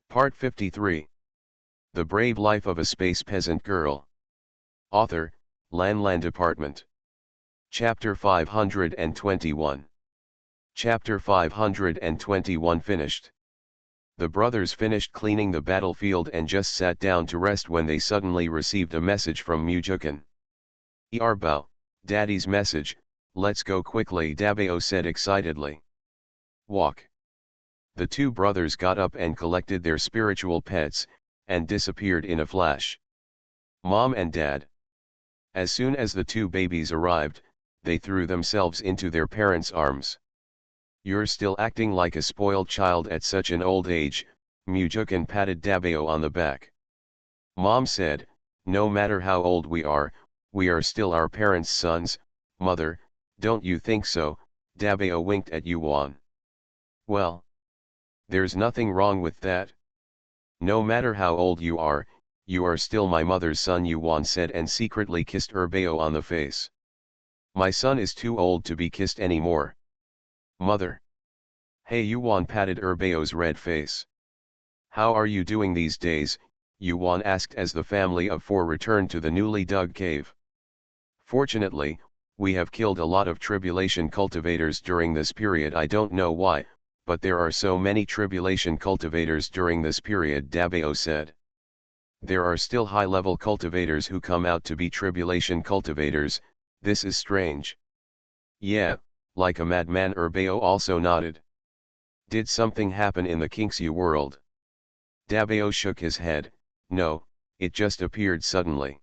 Part 53. The Brave Life of a Space Peasant Girl. Author, Lan Department. Chapter 521. Chapter 521 finished. The brothers finished cleaning the battlefield and just sat down to rest when they suddenly received a message from Mujukin. Yarbao, Daddy's message, let's go quickly, Dabeo said excitedly. Walk. The two brothers got up and collected their spiritual pets, and disappeared in a flash. Mom and Dad. As soon as the two babies arrived, they threw themselves into their parents' arms. You're still acting like a spoiled child at such an old age, Mujukin patted Dabeo on the back. Mom said, no matter how old we are still our parents' sons. Mother, don't you think so? Dabeo winked at Yuan. Well, there's nothing wrong with that. No matter how old you are still my mother's son, Yuan said and secretly kissed Erbeo on the face. My son is too old to be kissed anymore. Mother. Hey, Yuan patted Erbeo's red face. How are you doing these days? Yuan asked as the family of four returned to the newly dug cave. Fortunately, we have killed a lot of tribulation cultivators during this period. I don't know why, but there are so many tribulation cultivators during this period, Dabeo said. There are still high-level cultivators who come out to be tribulation cultivators. This is strange. Yeah, like a madman, Erbeo also nodded. Did something happen in the Kingsu world? Dabeo shook his head. No, it just appeared suddenly.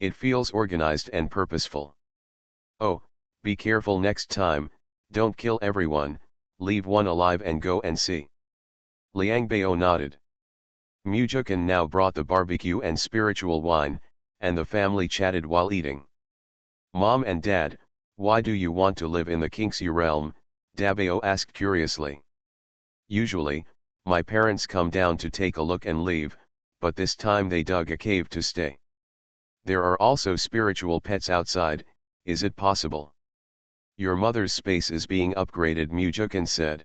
It feels organized and purposeful. Oh, be careful next time, don't kill everyone, leave one alive and go and see. Liangbao nodded. Mujukin now brought the barbecue and spiritual wine, and the family chatted while eating. Mom and Dad, why do you want to live in the Kingsu realm? Dabeo asked curiously. Usually, my parents come down to take a look and leave, but this time they dug a cave to stay. There are also spiritual pets outside, is it possible? Your mother's space is being upgraded, Mujukin said.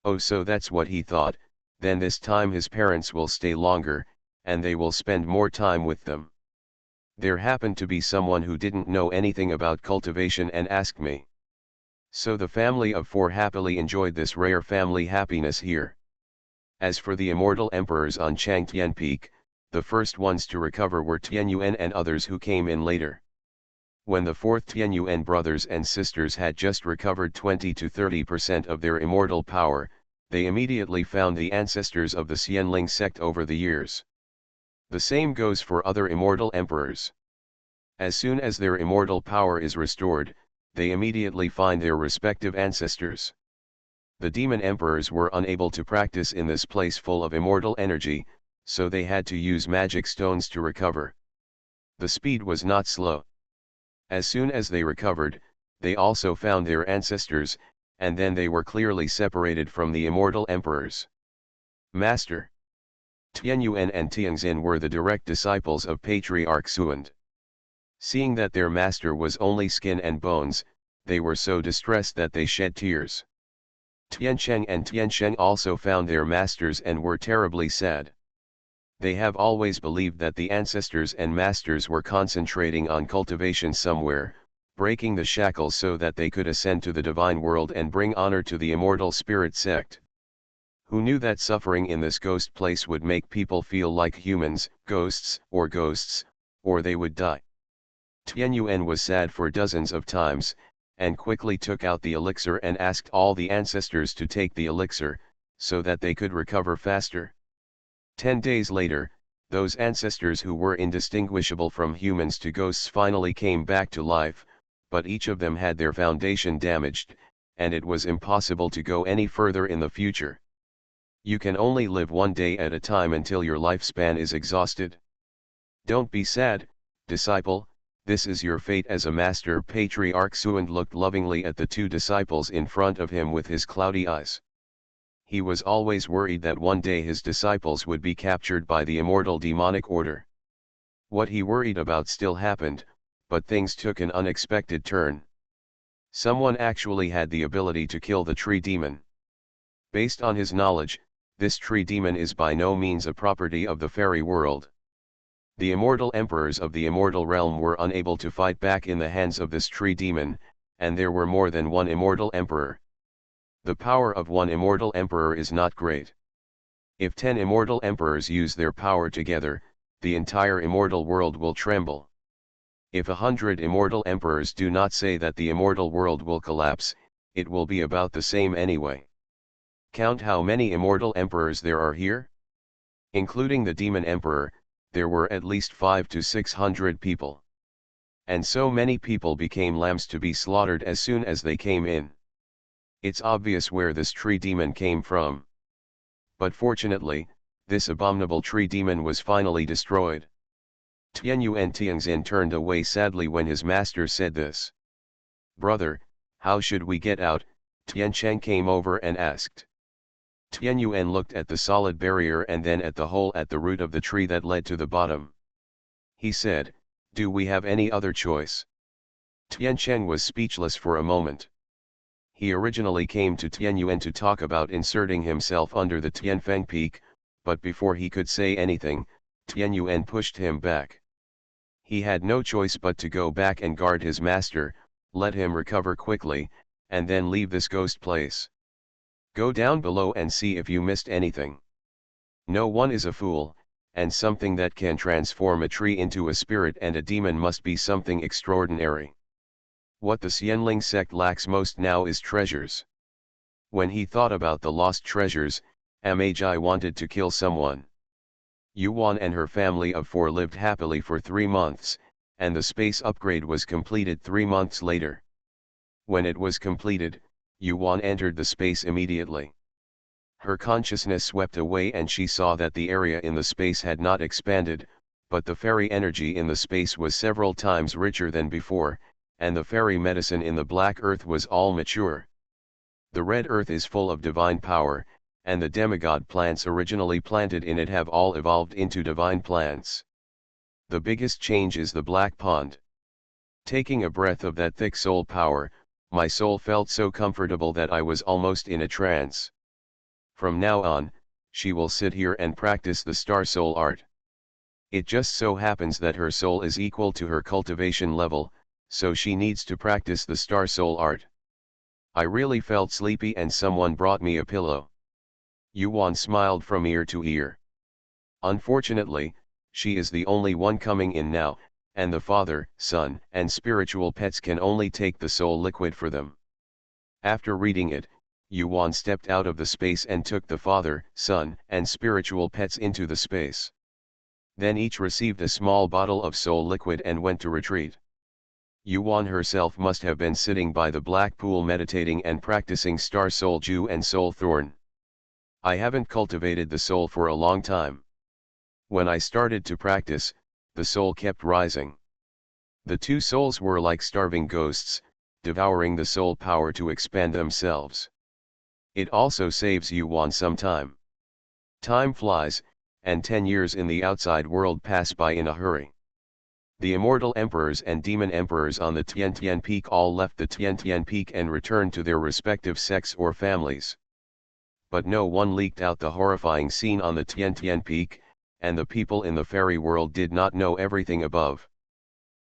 Oh, so that's what he thought, then this time his parents will stay longer, and they will spend more time with them. There happened to be someone who didn't know anything about cultivation and asked me. So the family of four happily enjoyed this rare family happiness here. As for the immortal emperors on Changtian Peak, the first ones to recover were Tianyuan and others who came in later. When the fourth Tianyuan brothers and sisters had just recovered 20 to 30% of their immortal power, they immediately found the ancestors of the Xianling sect over the years. The same goes for other immortal emperors. As soon as their immortal power is restored, they immediately find their respective ancestors. The demon emperors were unable to practice in this place full of immortal energy, so they had to use magic stones to recover. The speed was not slow. As soon as they recovered, they also found their ancestors, and then they were clearly separated from the immortal emperors. Master. Tianyuan and Tianxin were the direct disciples of Patriarch Suand. Seeing that their master was only skin and bones, they were so distressed that they shed tears. Tiancheng and Tiansheng also found their masters and were terribly sad. They have always believed that the ancestors and masters were concentrating on cultivation somewhere, breaking the shackles so that they could ascend to the divine world and bring honor to the immortal spirit sect. Who knew that suffering in this ghost place would make people feel like humans, ghosts, or they would die. Tianyuan was sad for dozens of times, and quickly took out the elixir and asked all the ancestors to take the elixir, so that they could recover faster. 10 days later, those ancestors who were indistinguishable from humans to ghosts finally came back to life, but each of them had their foundation damaged, and it was impossible to go any further in the future. You can only live one day at a time until your lifespan is exhausted. Don't be sad, disciple, this is your fate as a master. Patriarch Suand looked lovingly at the two disciples in front of him with his cloudy eyes. He was always worried that one day his disciples would be captured by the immortal demonic order. What he worried about still happened, but things took an unexpected turn. Someone actually had the ability to kill the tree demon. Based on his knowledge, This tree demon is by no means a property of the fairy world. The immortal emperors of the immortal realm were unable to fight back in the hands of this tree demon, and there were more than one immortal emperor. The power of one immortal emperor is not great. If 10 immortal emperors use their power together, the entire immortal world will tremble. If 100 immortal emperors do not say that the immortal world will collapse, it will be about the same anyway. Count how many immortal emperors there are here? Including the demon emperor, there were at least 500 to 600 people. And so many people became lambs to be slaughtered as soon as they came in. It's obvious where this tree demon came from. But fortunately, this abominable tree demon was finally destroyed. Tianyuan Tianxin turned away sadly when his master said this. Brother, how should we get out? Tiancheng came over and asked. Tianyuan looked at the solid barrier and then at the hole at the root of the tree that led to the bottom. He said, do we have any other choice? Tiancheng was speechless for a moment. He originally came to Tianyuan to talk about inserting himself under the Tianfeng peak, but before he could say anything, Tianyuan pushed him back. He had no choice but to go back and guard his master, let him recover quickly, and then leave this ghost place. Go down below and see if you missed anything. No one is a fool, and something that can transform a tree into a spirit and a demon must be something extraordinary. What the Xianling sect lacks most now is treasures. When he thought about the lost treasures, Magi wanted to kill someone. Yuan and her family of 4 lived happily for 3 months, and the space upgrade was completed 3 months later. When it was completed, Yuan entered the space immediately. Her consciousness swept away and she saw that the area in the space had not expanded, but the fairy energy in the space was several times richer than before, and the fairy medicine in the black earth was all mature. The red earth is full of divine power, and the demigod plants originally planted in it have all evolved into divine plants. The biggest change is the black pond. Taking a breath of that thick soul power, my soul felt so comfortable that I was almost in a trance. From now on, she will sit here and practice the star soul art. It just so happens that her soul is equal to her cultivation level, so she needs to practice the star soul art. I really felt sleepy and someone brought me a pillow. Yuan smiled from ear to ear. Unfortunately, she is the only one coming in now, and the father, son, and spiritual pets can only take the soul liquid for them. After reading it, Yuan stepped out of the space and took the father, son, and spiritual pets into the space. Then each received a small bottle of soul liquid and went to retreat. Yuan herself must have been sitting by the black pool meditating and practicing star soul Ju and soul thorn. I haven't cultivated the soul for a long time. When I started to practice, the soul kept rising. The 2 souls were like starving ghosts, devouring the soul power to expand themselves. It also saves Yuan some time. Time flies, and 10 years in the outside world pass by in a hurry. The immortal emperors and demon emperors on the Tiantian Peak all left the Tiantian Peak and returned to their respective sects or families. But no one leaked out the horrifying scene on the Tiantian Peak, and the people in the fairy world did not know everything above.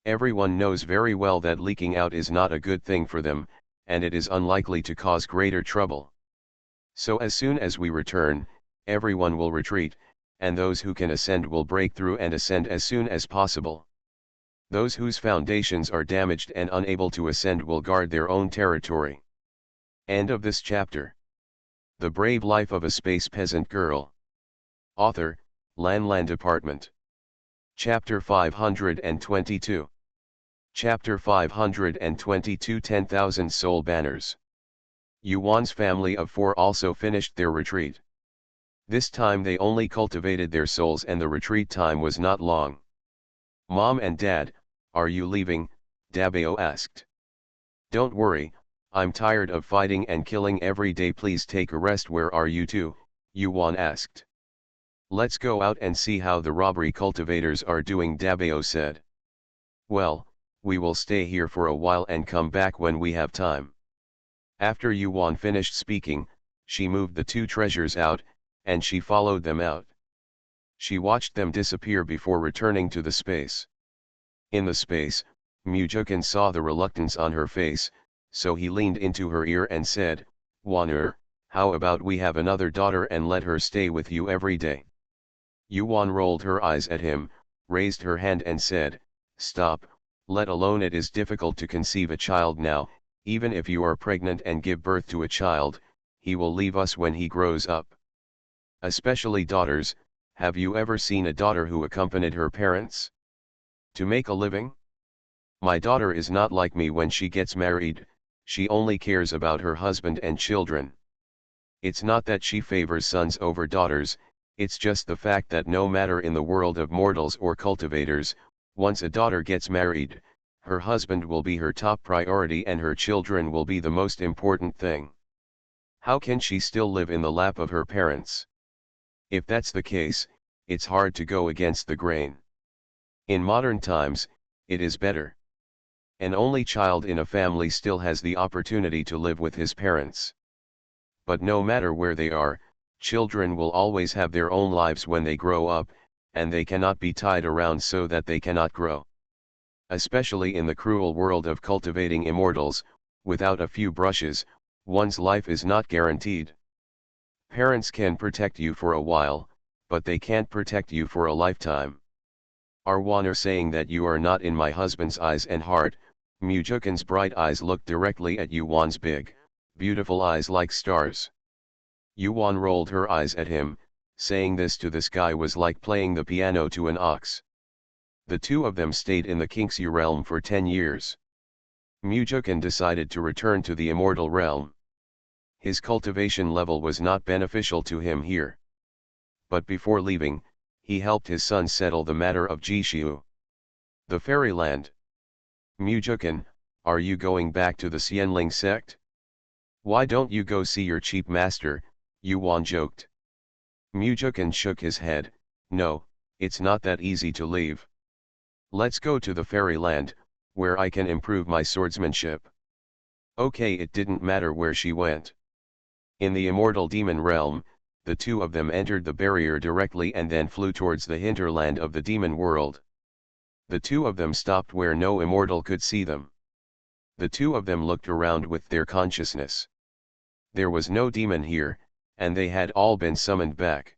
Everyone knows very well that leaking out is not a good thing for them, and it is unlikely to cause greater trouble. So as soon as we return, everyone will retreat, and those who can ascend will break through and ascend as soon as possible. Those whose foundations are damaged and unable to ascend will guard their own territory. End of this chapter. The Brave Life of a Space Peasant Girl. Author, Lan Department. Chapter 522. Chapter 522 10,000 Soul Banners. Yuan's family of 4 also finished their retreat. This time they only cultivated their souls and the retreat time was not long. Mom and Dad, are you leaving? Dabeo asked. Don't worry, I'm tired of fighting and killing every day, please take a rest. Where are you two? Yuan asked. Let's go out and see how the robbery cultivators are doing, Dabeo said. Well, we will stay here for a while and come back when we have time. After Yuan finished speaking, she moved the 2 treasures out, and she followed them out. She watched them disappear before returning to the space. In the space, Mujukin saw the reluctance on her face, so he leaned into her ear and said, "Wan'er, how about we have another daughter and let her stay with you every day?" Yuan rolled her eyes at him, raised her hand and said, "Stop, let alone it is difficult to conceive a child now, even if you are pregnant and give birth to a child, he will leave us when he grows up. Especially daughters, have you ever seen a daughter who accompanied her parents to make a living? My daughter is not like me when she gets married, she only cares about her husband and children. It's not that she favors sons over daughters, it's just the fact that no matter in the world of mortals or cultivators, once a daughter gets married, her husband will be her top priority and her children will be the most important thing. How can she still live in the lap of her parents? If that's the case, it's hard to go against the grain. In modern times, it is better. An only child in a family still has the opportunity to live with his parents. But no matter where they are, children will always have their own lives when they grow up, and they cannot be tied around so that they cannot grow. Especially in the cruel world of cultivating immortals, without a few brushes, one's life is not guaranteed. Parents can protect you for a while, but they can't protect you for a lifetime. Are Wanner saying that you are not in my husband's eyes and heart? Mujukin's bright eyes looked directly at Yuan's big, beautiful eyes like stars. Yuan rolled her eyes at him, saying this to this guy was like playing the piano to an ox. The two of them stayed in the Qingxi realm for 10 years. Mujukin decided to return to the immortal realm. His cultivation level was not beneficial to him here. But before leaving, he helped his son settle the matter of Jishiu. The fairyland. Mujukin, are you going back to the Xianling sect? Why don't you go see your cheap master? Yuan joked. Mujukin shook his head, no, it's not that easy to leave. Let's go to the fairyland, where I can improve my swordsmanship. Okay, it didn't matter where she went. In the immortal demon realm, the two of them entered the barrier directly and then flew towards the hinterland of the demon world. The two of them stopped where no immortal could see them. The two of them looked around with their consciousness. There was no demon here, and they had all been summoned back.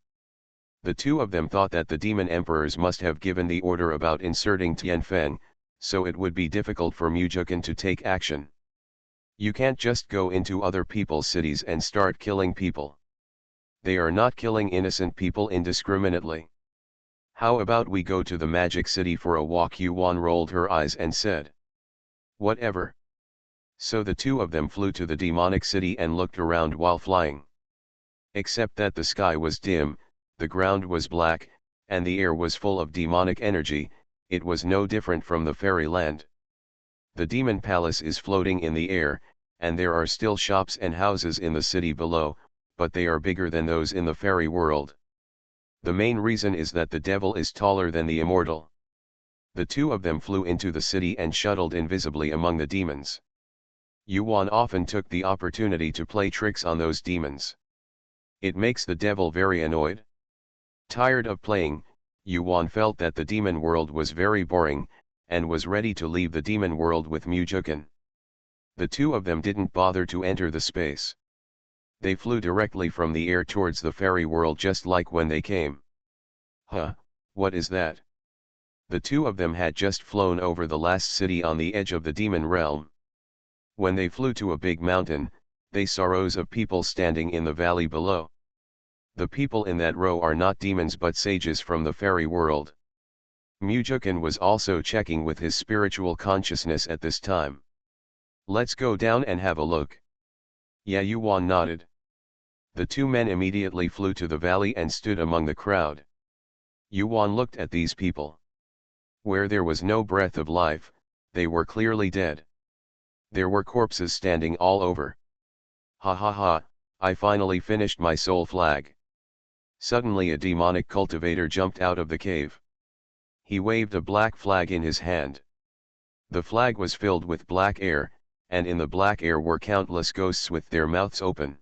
The two of them thought that the demon emperors must have given the order about inserting Tianfeng, so it would be difficult for Mujukin to take action. You can't just go into other people's cities and start killing people. They are not killing innocent people indiscriminately. How about we go to the magic city for a walk? Yuan rolled her eyes and said. Whatever. So the two of them flew to the demonic city and looked around while flying. Except that the sky was dim, the ground was black, and the air was full of demonic energy, it was no different from the fairyland. The demon palace is floating in the air, and there are still shops and houses in the city below, but they are bigger than those in the fairy world. The main reason is that the devil is taller than the immortal. The two of them flew into the city and shuttled invisibly among the demons. Yuan often took the opportunity to play tricks on those demons. It makes the devil very annoyed. Tired of playing, Yuan felt that the demon world was very boring, and was ready to leave the demon world with Mujukin. The two of them didn't bother to enter the space. They flew directly from the air towards the fairy world just like when they came. Huh, what is that? The two of them had just flown over the last city on the edge of the demon realm. When they flew to a big mountain, they saw rows of people standing in the valley below. The people in that row are not demons but sages from the fairy world. Mujukin was also checking with his spiritual consciousness at this time. Let's go down and have a look. Yeah, Yuan nodded. The two men immediately flew to the valley and stood among the crowd. Yuan looked at these people. Where there was no breath of life, they were clearly dead. There were corpses standing all over. Ha ha ha, I finally finished my soul flag. Suddenly a demonic cultivator jumped out of the cave. He waved a black flag in his hand. The flag was filled with black air, and in the black air were countless ghosts with their mouths open.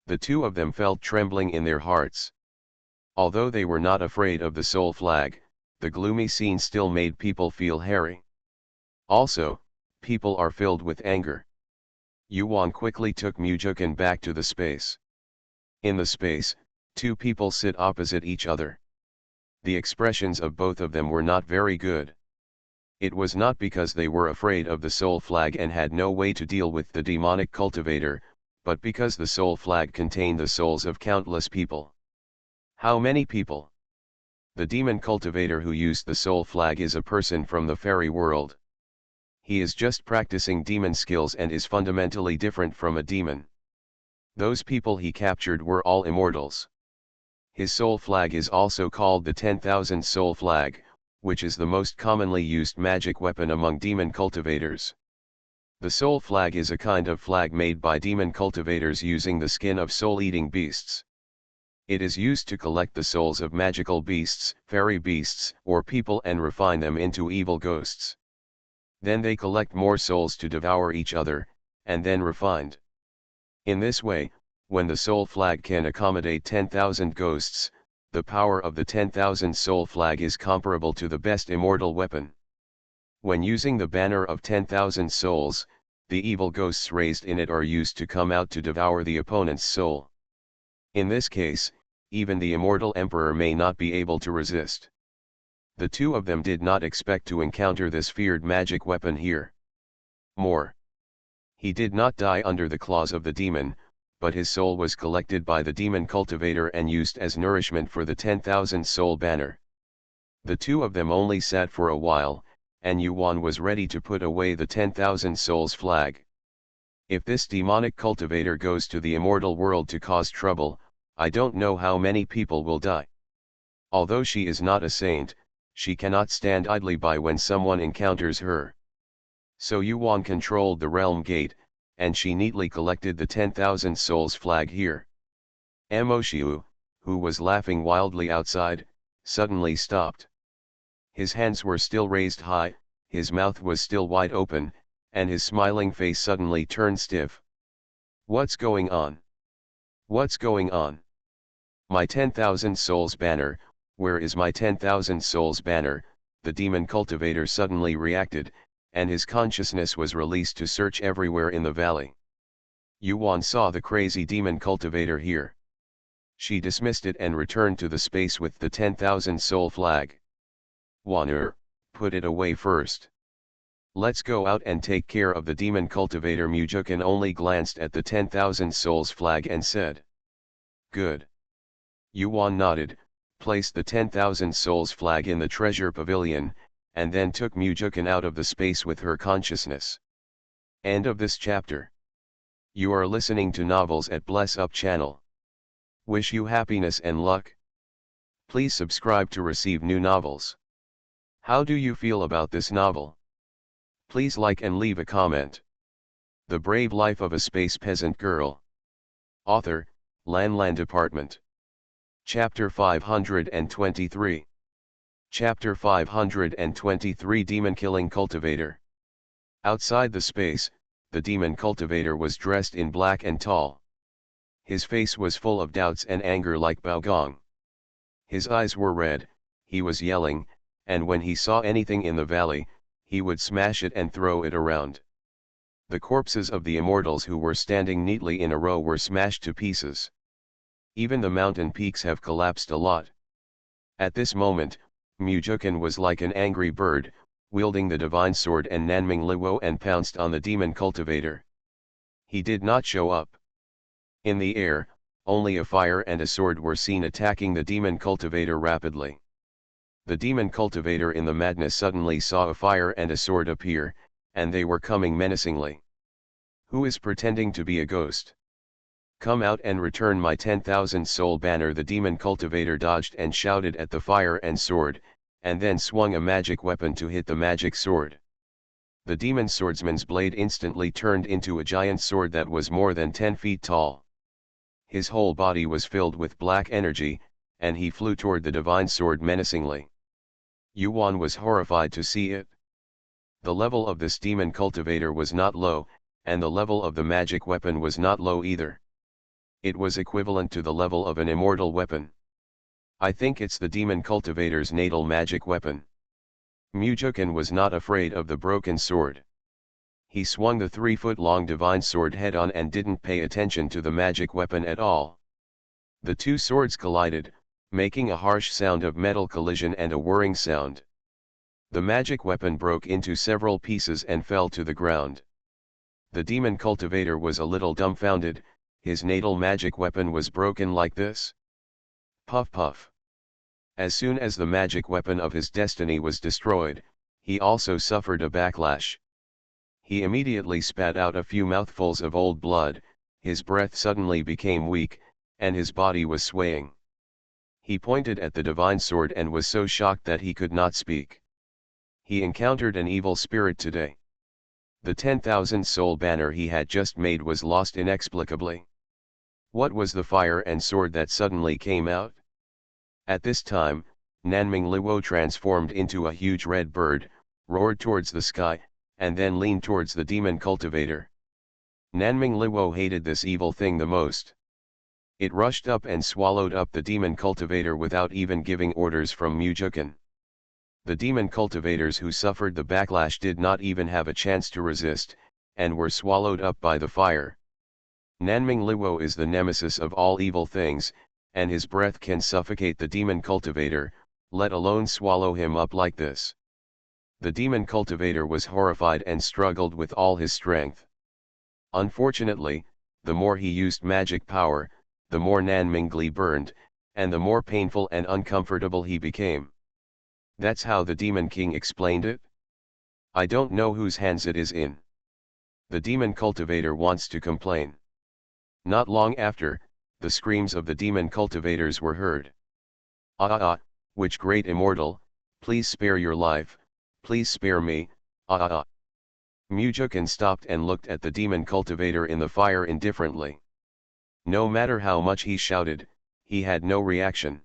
The two of them felt trembling in their hearts. Although they were not afraid of the soul flag, the gloomy scene still made people feel hairy. Also, people are filled with anger. Yuan quickly took Mujukan back to the space. In the space, two people sit opposite each other. The expressions of both of them were not very good. It was not because they were afraid of the soul flag and had no way to deal with the demonic cultivator, but because the soul flag contained the souls of countless people. How many people? The demon cultivator who used the soul flag is a person from the fairy world. He is just practicing demon skills and is fundamentally different from a demon. Those people he captured were all immortals. His soul flag is also called the 10,000 soul flag, which is the most commonly used magic weapon among demon cultivators. The soul flag is a kind of flag made by demon cultivators using the skin of soul-eating beasts. It is used to collect the souls of magical beasts, fairy beasts, or people and refine them into evil ghosts. Then they collect more souls to devour each other, and then refined. In this way, when the soul flag can accommodate 10,000 ghosts, the power of the 10,000 soul flag is comparable to the best immortal weapon. When using the banner of 10,000 souls, the evil ghosts raised in it are used to come out to devour the opponent's soul. In this case, even the immortal emperor may not be able to resist. The two of them did not expect to encounter this feared magic weapon here. More. He did not die under the claws of the demon, but his soul was collected by the demon cultivator and used as nourishment for the 10,000 soul banner. The two of them only sat for a while, and Yuan was ready to put away the 10,000 souls flag. If this demonic cultivator goes to the immortal world to cause trouble, I don't know how many people will die. Although she is not a saint, she cannot stand idly by when someone encounters her. So Yuan controlled the realm gate, and she neatly collected the 10,000 souls flag here. Moshiu, who was laughing wildly outside, suddenly stopped. His hands were still raised high, his mouth was still wide open, and his smiling face suddenly turned stiff. What's going on? What's going on? My 10,000 souls banner, where is my 10,000 souls banner? The demon cultivator suddenly reacted, and his consciousness was released to search everywhere in the valley. Yuan saw the crazy demon cultivator here. She dismissed it and returned to the space with the 10,000 soul flag. Waner, put it away first. Let's go out and take care of the demon cultivator. Mujukan only glanced at the 10,000 souls flag and said. Good. Yuan nodded, placed the 10,000 souls flag in the treasure pavilion, and then took Mujukan out of the space with her consciousness. End of this chapter. You are listening to Novels at Bless Up channel. Wish you happiness and luck. Please subscribe to receive new novels. How do you feel about this novel? Please like and leave a comment. The Brave Life of a Space Peasant Girl. Author, Lan Department. Chapter 523. Chapter 523 Demon Killing Cultivator. Outside the space, the demon cultivator was dressed in black and tall. His face was full of doubts and anger like Baogong. His eyes were red, he was yelling, and when he saw anything in the valley, he would smash it and throw it around. The corpses of the immortals who were standing neatly in a row were smashed to pieces. Even the mountain peaks have collapsed a lot. At this moment, Mujukan was like an angry bird, wielding the divine sword and Nanming Luo and pounced on the demon cultivator. He did not show up. In the air, only a fire and a sword were seen attacking the demon cultivator rapidly. The demon cultivator in the madness suddenly saw a fire and a sword appear, and they were coming menacingly. Who is pretending to be a ghost? Come out and return my 10,000 soul banner. The demon cultivator dodged and shouted at the fire and sword, and then swung a magic weapon to hit the magic sword. The demon swordsman's blade instantly turned into a giant sword that was more than 10 feet tall. His whole body was filled with black energy, and he flew toward the divine sword menacingly. Yuan was horrified to see it. The level of this demon cultivator was not low, and the level of the magic weapon was not low either. It was equivalent to the level of an immortal weapon. I think it's the demon cultivator's natal magic weapon. Mujukin was not afraid of the broken sword. He swung the 3-foot-long divine sword head-on and didn't pay attention to the magic weapon at all. The two swords collided, making a harsh sound of metal collision and a whirring sound. The magic weapon broke into several pieces and fell to the ground. The demon cultivator was a little dumbfounded. His natal magic weapon was broken like this? Puff puff. As soon as the magic weapon of his destiny was destroyed, he also suffered a backlash. He immediately spat out a few mouthfuls of old blood, his breath suddenly became weak, and his body was swaying. He pointed at the divine sword and was so shocked that he could not speak. He encountered an evil spirit today. The 10,000 soul banner he had just made was lost inexplicably. What was the fire and sword that suddenly came out? At this time, Nanming Luo transformed into a huge red bird, roared towards the sky, and then leaned towards the demon cultivator. Nanming Luo hated this evil thing the most. It rushed up and swallowed up the demon cultivator without even giving orders from Mujukin. The demon cultivators who suffered the backlash did not even have a chance to resist, and were swallowed up by the fire. Nanming Luo is the nemesis of all evil things, and his breath can suffocate the demon cultivator, let alone swallow him up like this. The demon cultivator was horrified and struggled with all his strength. Unfortunately, the more he used magic power, the more Nanming Li burned, and the more painful and uncomfortable he became. That's how the Demon King explained it. I don't know whose hands it is in. The demon cultivator wants to complain. Not long after, the screams of the demon cultivators were heard. Which great immortal, please spare your life, please spare me, Mujukin stopped and looked at the demon cultivator in the fire indifferently. No matter how much he shouted, he had no reaction.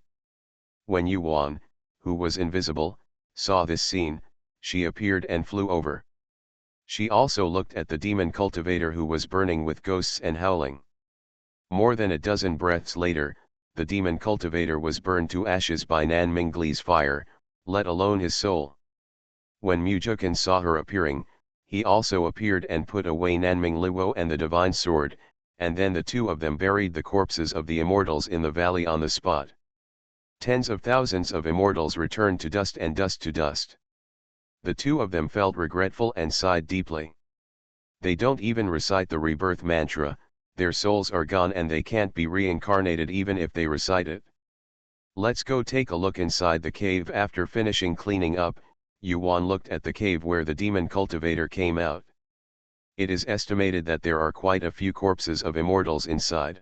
When Yuan, who was invisible, saw this scene, she appeared and flew over. She also looked at the demon cultivator who was burning with ghosts and howling. More than a dozen breaths later, the demon cultivator was burned to ashes by Nanming Li's fire, let alone his soul. When Mujukin saw her appearing, he also appeared and put away Nanming Luo and the divine sword, and then the two of them buried the corpses of the immortals in the valley on the spot. Tens of thousands of immortals returned to dust and dust to dust. The two of them felt regretful and sighed deeply. They don't even recite the rebirth mantra, their souls are gone and they can't be reincarnated even if they recite it. Let's go take a look inside the cave. After finishing cleaning up, Yuan looked at the cave where the demon cultivator came out. It is estimated that there are quite a few corpses of immortals inside.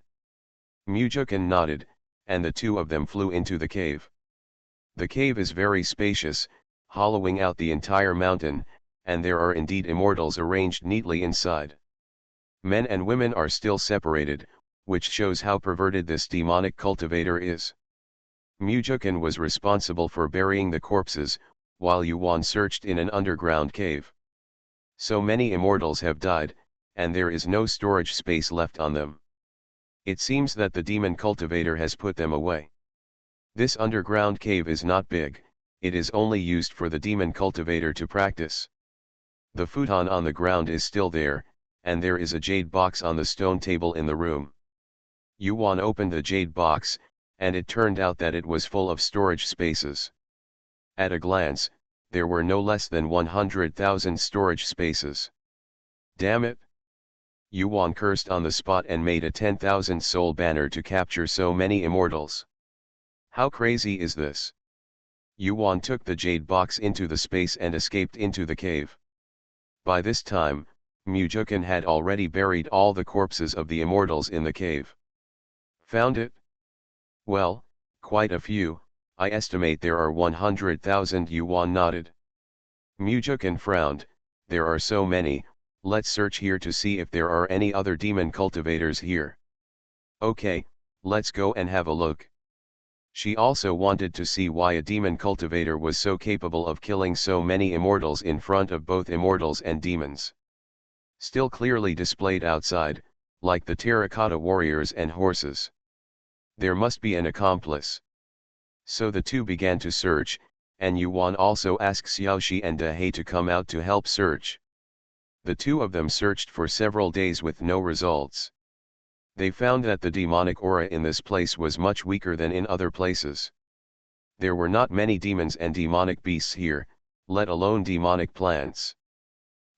Mujukin nodded, and the two of them flew into the cave. The cave is very spacious, hollowing out the entire mountain, and there are indeed immortals arranged neatly inside. Men and women are still separated, which shows how perverted this demonic cultivator is. Mujukin was responsible for burying the corpses, while Yuan searched in an underground cave. So many immortals have died, and there is no storage space left on them. It seems that the demon cultivator has put them away. This underground cave is not big, it is only used for the demon cultivator to practice. The futon on the ground is still there, and there is a jade box on the stone table in the room. Yuan opened the jade box, and it turned out that it was full of storage spaces. At a glance, there were no less than 100,000 storage spaces. Damn it! Yuan cursed on the spot and made a 10,000 soul banner to capture so many immortals. How crazy is this? Yuan took the jade box into the space and escaped into the cave. By this time, Mujukin had already buried all the corpses of the immortals in the cave. Found it? Well, quite a few, I estimate there are 100,000. Yuan nodded. Mujukin frowned, there are so many, let's search here to see if there are any other demon cultivators here. Okay, let's go and have a look. She also wanted to see why a demon cultivator was so capable of killing so many immortals in front of both immortals and demons. Still clearly displayed outside, like the terracotta warriors and horses. There must be an accomplice. So the two began to search, and Yuan also asked Xiaoxi and De He to come out to help search. The two of them searched for several days with no results. They found that the demonic aura in this place was much weaker than in other places. There were not many demons and demonic beasts here, let alone demonic plants.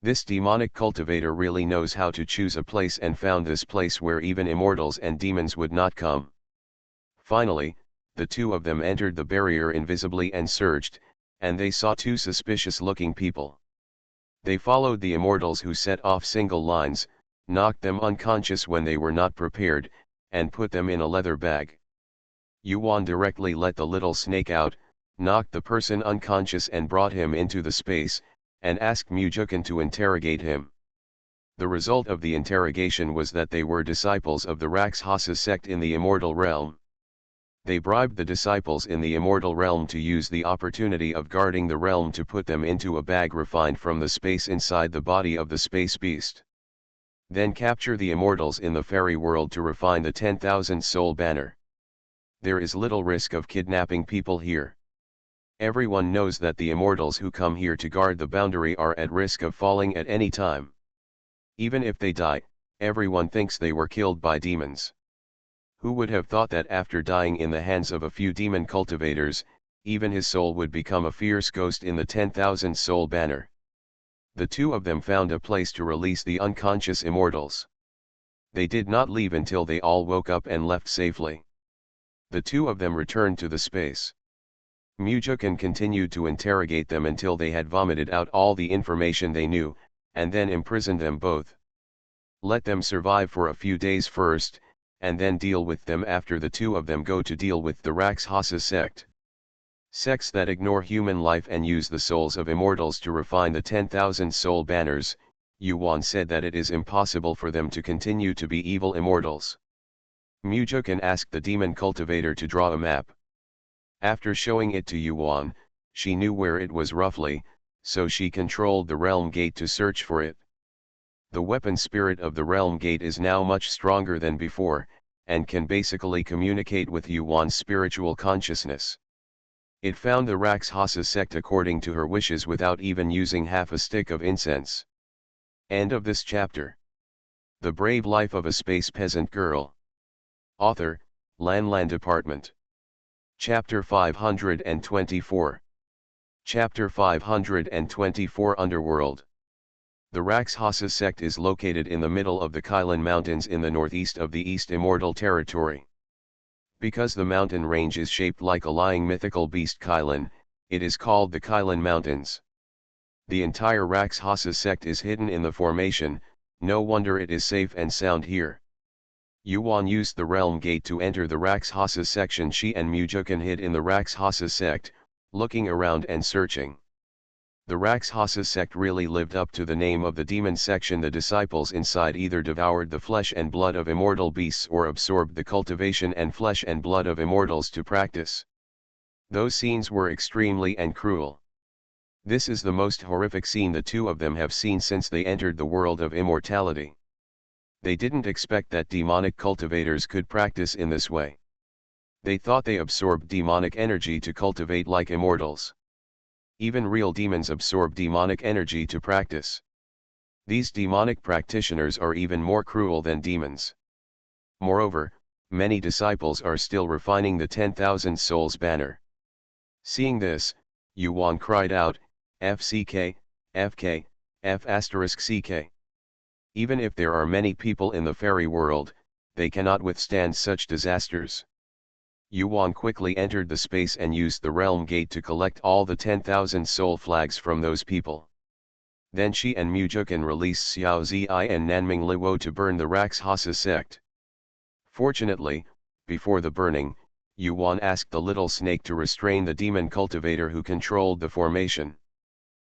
This demonic cultivator really knows how to choose a place and found this place where even immortals and demons would not come. Finally, the two of them entered the barrier invisibly and searched, and they saw two suspicious-looking people. They followed the immortals who set off single lines, knocked them unconscious when they were not prepared, and put them in a leather bag. Yuan directly let the little snake out, knocked the person unconscious and brought him into the space, and asked Mujukan to interrogate him. The result of the interrogation was that they were disciples of the Rakshasa sect in the immortal realm. They bribed the disciples in the immortal realm to use the opportunity of guarding the realm to put them into a bag refined from the space inside the body of the space beast. Then capture the immortals in the fairy world to refine the 10,000 soul banner. There is little risk of kidnapping people here. Everyone knows that the immortals who come here to guard the boundary are at risk of falling at any time. Even if they die, everyone thinks they were killed by demons. Who would have thought that after dying in the hands of a few demon cultivators, even his soul would become a fierce ghost in the 10,000 soul banner? The two of them found a place to release the unconscious immortals. They did not leave until they all woke up and left safely. The two of them returned to the space. Mujukan continued to interrogate them until they had vomited out all the information they knew, and then imprisoned them both. Let them survive for a few days first, and then deal with them after the two of them go to deal with the Rakshasa sect. Sects that ignore human life and use the souls of immortals to refine the 10,000 soul banners. Yuan said that it is impossible for them to continue to be evil immortals. Mujukan asked the demon cultivator to draw a map. After showing it to Yuan, she knew where it was roughly, so she controlled the realm gate to search for it. The weapon spirit of the realm gate is now much stronger than before, and can basically communicate with Yuan's spiritual consciousness. It found the Rakshasa sect according to her wishes without even using half a stick of incense. End of this chapter. The Brave Life of a Space Peasant Girl. Author, Lan Department. Chapter 524. Chapter 524 Underworld. The Rakshasa sect is located in the middle of the Kailan Mountains in the northeast of the East Immortal Territory. Because the mountain range is shaped like a lying mythical beast Kailan, it is called the Kailan Mountains. The entire Rakshasa sect is hidden in the formation, no wonder it is safe and sound here. Yuan used the realm gate to enter the Rakshasa section. She and Mujukan hid in the Rakshasa sect, looking around and searching. The Rakshasa sect really lived up to the name of the demon section. The disciples inside either devoured the flesh and blood of immortal beasts or absorbed the cultivation and flesh and blood of immortals to practice. Those scenes were extremely and cruel. This is the most horrific scene the two of them have seen since they entered the world of immortality. They didn't expect that demonic cultivators could practice in this way. They thought they absorbed demonic energy to cultivate like immortals. Even real demons absorb demonic energy to practice. These demonic practitioners are even more cruel than demons. Moreover, many disciples are still refining the 10,000 souls banner. Seeing this, Yuan cried out, FCK, FK, F***CK. Even if there are many people in the fairy world, they cannot withstand such disasters. Yuan quickly entered the space and used the realm gate to collect all the 10,000 soul flags from those people. Then she and Mujukan released Xiao Zi and Nanming Luo to burn the Rakshasa sect. Fortunately, before the burning, Yuan asked the little snake to restrain the demon cultivator who controlled the formation.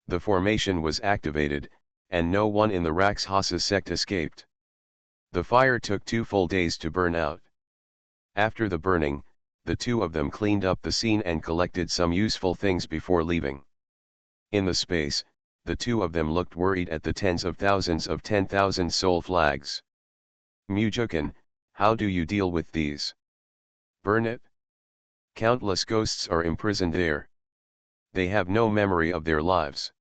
The formation was activated, and no one in the Rakshasa sect escaped. The fire took 2 full days to burn out. After the burning, the two of them cleaned up the scene and collected some useful things before leaving. In the space, the two of them looked worried at the tens of thousands of 10,000 soul flags. Mujukan, how do you deal with these? Burn it? Countless ghosts are imprisoned there. They have no memory of their lives.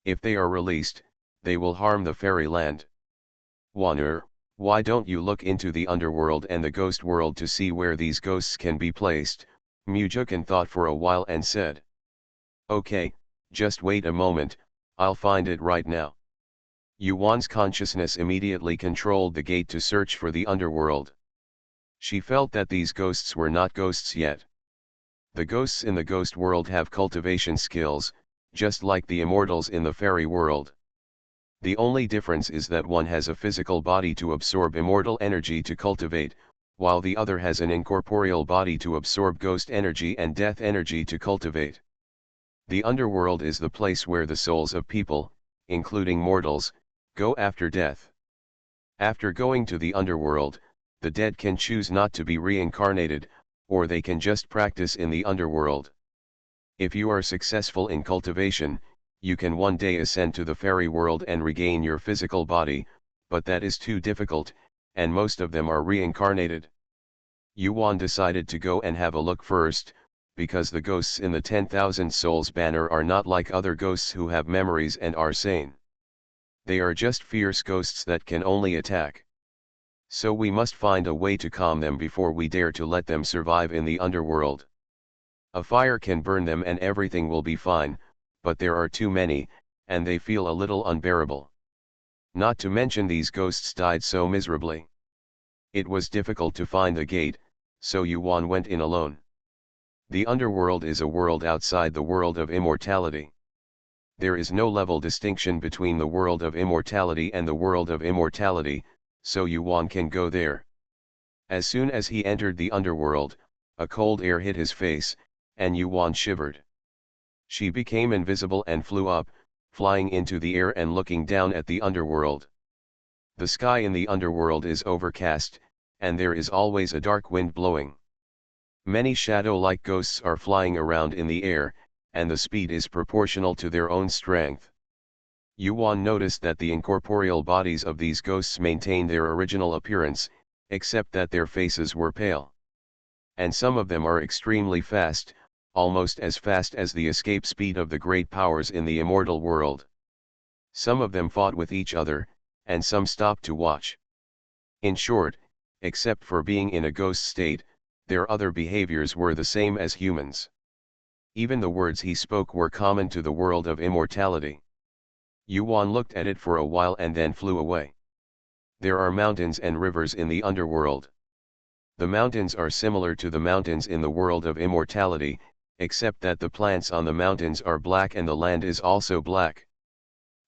If they are released, they will harm the fairyland. Wanur, why don't you look into the underworld and the ghost world to see where these ghosts can be placed? Mujukan thought for a while and said. Okay, just wait a moment, I'll find it right now. Yuan's consciousness immediately controlled the gate to search for the underworld. She felt that these ghosts were not ghosts yet. The ghosts in the ghost world have cultivation skills, just like the immortals in the fairy world. The only difference is that one has a physical body to absorb immortal energy to cultivate, while the other has an incorporeal body to absorb ghost energy and death energy to cultivate. The underworld is the place where the souls of people, including mortals, go after death. After going to the underworld, the dead can choose not to be reincarnated, or they can just practice in the underworld. If you are successful in cultivation, you can one day ascend to the fairy world and regain your physical body, but that is too difficult, and most of them are reincarnated. Yuan decided to go and have a look first, because the ghosts in the 10,000 Souls banner are not like other ghosts who have memories and are sane. They are just fierce ghosts that can only attack. So we must find a way to calm them before we dare to let them survive in the underworld. A fire can burn them and everything will be fine, but there are too many, and they feel a little unbearable. Not to mention these ghosts died so miserably. It was difficult to find the gate, so Yuan went in alone. The underworld is a world outside the world of immortality. There is no level distinction between the world of immortality and the world of immortality, so Yuan can go there. As soon as he entered the underworld, a cold air hit his face, and Yuan shivered. She became invisible and flew up, flying into the air and looking down at the underworld. The sky in the underworld is overcast, and there is always a dark wind blowing. Many shadow-like ghosts are flying around in the air, and the speed is proportional to their own strength. Yuan noticed that the incorporeal bodies of these ghosts maintained their original appearance, except that their faces were pale. And some of them are extremely fast, almost as fast as the escape speed of the great powers in the immortal world. Some of them fought with each other, and some stopped to watch. In short, except for being in a ghost state, their other behaviors were the same as humans. Even the words he spoke were common to the world of immortality. Yuan looked at it for a while and then flew away. There are mountains and rivers in the underworld. The mountains are similar to the mountains in the world of immortality, except that the plants on the mountains are black and the land is also black.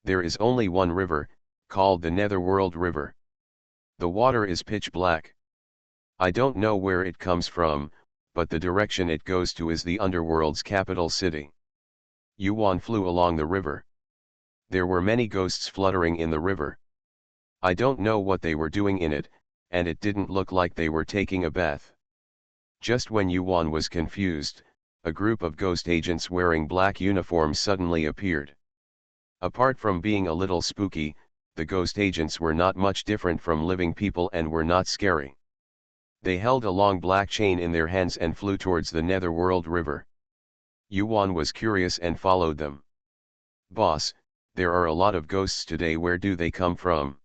There is only one river, called the Netherworld River. The water is pitch black. I don't know where it comes from, but the direction it goes to is the underworld's capital city. Yuan flew along the river. There were many ghosts fluttering in the river. I don't know what they were doing in it, and it didn't look like they were taking a bath. Just when Yuan was confused, a group of ghost agents wearing black uniforms suddenly appeared. Apart from being a little spooky, the ghost agents were not much different from living people and were not scary. They held a long black chain in their hands and flew towards the Netherworld River. Yuan was curious and followed them. Boss, there are a lot of ghosts today, where do they come from?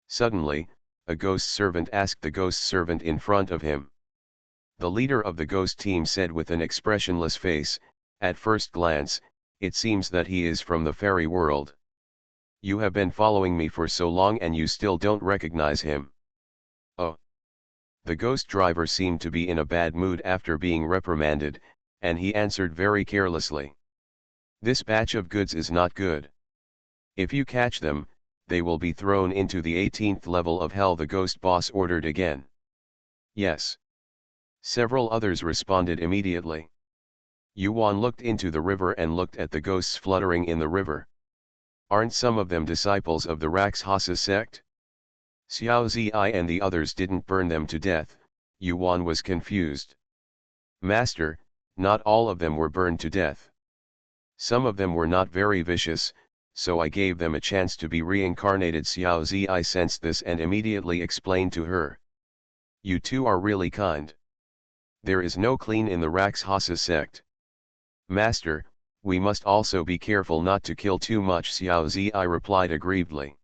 Suddenly, a ghost servant asked the ghost servant in front of him. The leader of the ghost team said with an expressionless face, at first glance, it seems that he is from the fairy world. You have been following me for so long and you still don't recognize him. Oh. The ghost driver seemed to be in a bad mood after being reprimanded, and he answered very carelessly. This batch of goods is not good. If you catch them, they will be thrown into the 18th level of hell, the ghost boss ordered again. Yes. Several others responded immediately. Yuan looked into the river and looked at the ghosts fluttering in the river. Aren't some of them disciples of the Rakshasa sect? Xiao Zi and the others didn't burn them to death. Yuan was confused. Master, not all of them were burned to death. Some of them were not very vicious, so I gave them a chance to be reincarnated. Xiao Zi sensed this and immediately explained to her. You two are really kind. There is no clean in the Rakshasa sect. Master, we must also be careful not to kill too much. Xiao Zi replied aggrievedly.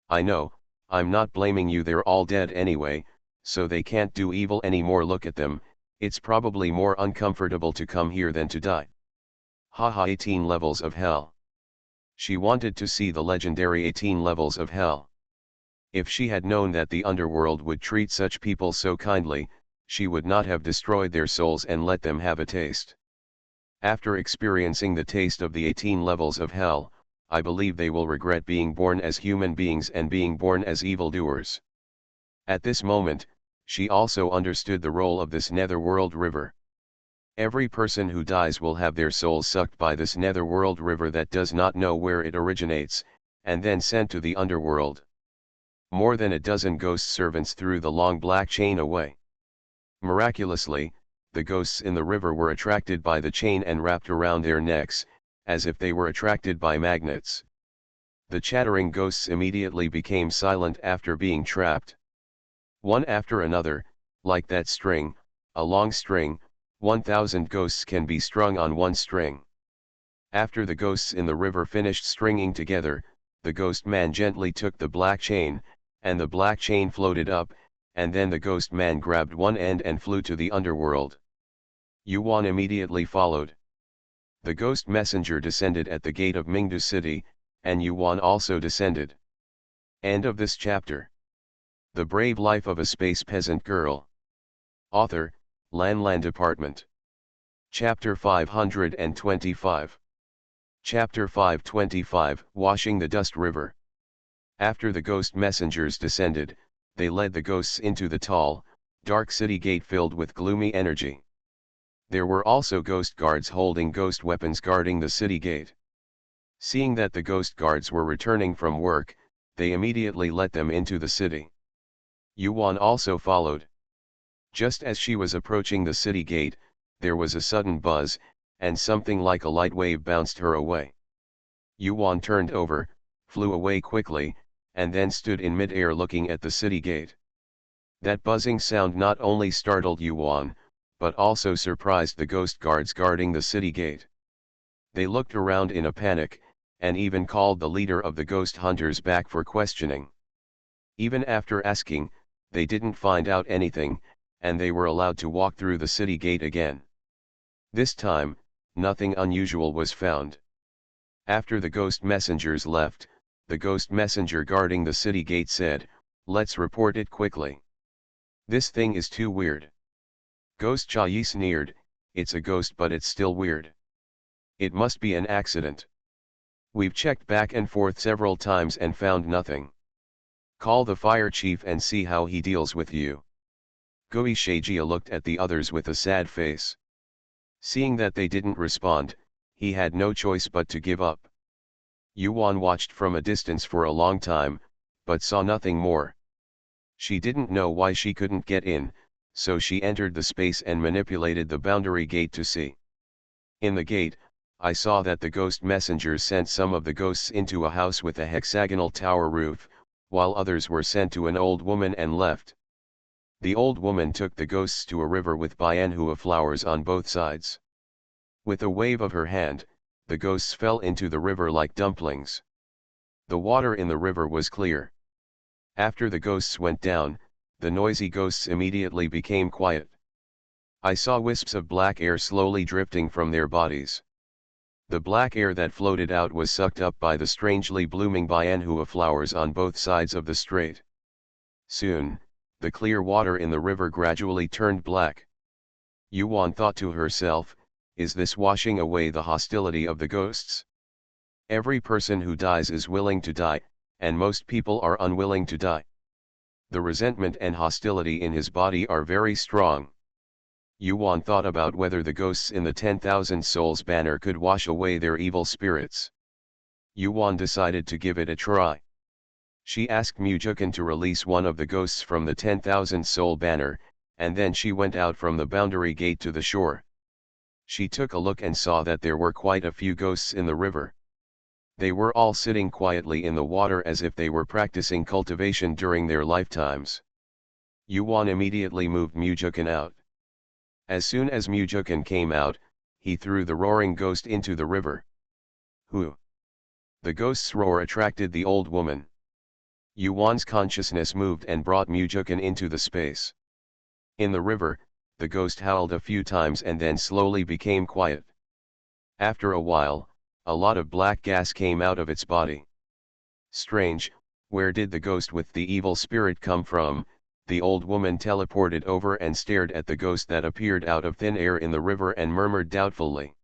I know, I'm not blaming you, they're all dead anyway, so they can't do evil anymore. Look at them, it's probably more uncomfortable to come here than to die. Haha, 18 levels of hell. She wanted to see the legendary 18 levels of hell. If she had known that the underworld would treat such people so kindly, she would not have destroyed their souls and let them have a taste. After experiencing the taste of the 18 levels of hell, I believe they will regret being born as human beings and being born as evildoers. At this moment, she also understood the role of this netherworld river. Every person who dies will have their souls sucked by this netherworld river that does not know where it originates, and then sent to the underworld. More than a dozen ghost servants threw the long black chain away. Miraculously, the ghosts in the river were attracted by the chain and wrapped around their necks, as if they were attracted by magnets. The chattering ghosts immediately became silent after being trapped. One after another, like that string, a long string, 1,000 ghosts can be strung on one string. After the ghosts in the river finished stringing together, the ghost man gently took the black chain, and the black chain floated up, and then the ghost man grabbed one end and flew to the underworld. Yuan immediately followed. The ghost messenger descended at the gate of Mingdu city, and Yuan also descended. End of this chapter. The Brave Life of a Space Peasant Girl. Author, Lan Department. Chapter 525. Chapter 525, Washing the Dust River. After the ghost messengers descended, they led the ghosts into the tall, dark city gate filled with gloomy energy. There were also ghost guards holding ghost weapons guarding the city gate. Seeing that the ghost guards were returning from work, they immediately let them into the city. Yuan also followed. Just as she was approaching the city gate, there was a sudden buzz, and something like a light wave bounced her away. Yuan turned over, flew away quickly, and then stood in mid-air looking at the city gate. That buzzing sound not only startled Yuan, but also surprised the ghost guards guarding the city gate. They looked around in a panic, and even called the leader of the ghost hunters back for questioning. Even after asking, they didn't find out anything, and they were allowed to walk through the city gate again. This time, nothing unusual was found. After the ghost messengers left, the ghost messenger guarding the city gate said, "Let's report it quickly. This thing is too weird." Ghost Chayi sneered, "It's a ghost but it's still weird. It must be an accident. We've checked back and forth several times and found nothing. Call the fire chief and see how he deals with you." Gui Shaijia looked at the others with a sad face. Seeing that they didn't respond, he had no choice but to give up. Yuan watched from a distance for a long time, but saw nothing more. She didn't know why she couldn't get in, so she entered the space and manipulated the boundary gate to see. In the gate, I saw that the ghost messengers sent some of the ghosts into a house with a hexagonal tower roof, while others were sent to an old woman and left. The old woman took the ghosts to a river with byanhua flowers on both sides. With a wave of her hand, the ghosts fell into the river like dumplings. The water in the river was clear. After the ghosts went down, the noisy ghosts immediately became quiet. I saw wisps of black air slowly drifting from their bodies. The black air that floated out was sucked up by the strangely blooming byanhua flowers on both sides of the strait. Soon, the clear water in the river gradually turned black. Yuan thought to herself, "Is this washing away the hostility of the ghosts? Every person who dies is willing to die, and most people are unwilling to die. The resentment and hostility in his body are very strong." Yuan thought about whether the ghosts in the 10,000 souls banner could wash away their evil spirits. Yuan decided to give it a try. She asked Mujukan to release one of the ghosts from the 10,000 soul banner, and then she went out from the boundary gate to the shore. She took a look and saw that there were quite a few ghosts in the river. They were all sitting quietly in the water as if they were practicing cultivation during their lifetimes. Yuan immediately moved Mujukan out. As soon as Mujukan came out, he threw the roaring ghost into the river. Who? The ghost's roar attracted the old woman. Yuan's consciousness moved and brought Mujukan into the space. In the river, the ghost howled a few times and then slowly became quiet. After a while, a lot of black gas came out of its body. Strange, where did the ghost with the evil spirit come from? The old woman teleported over and stared at the ghost that appeared out of thin air in the river and murmured doubtfully.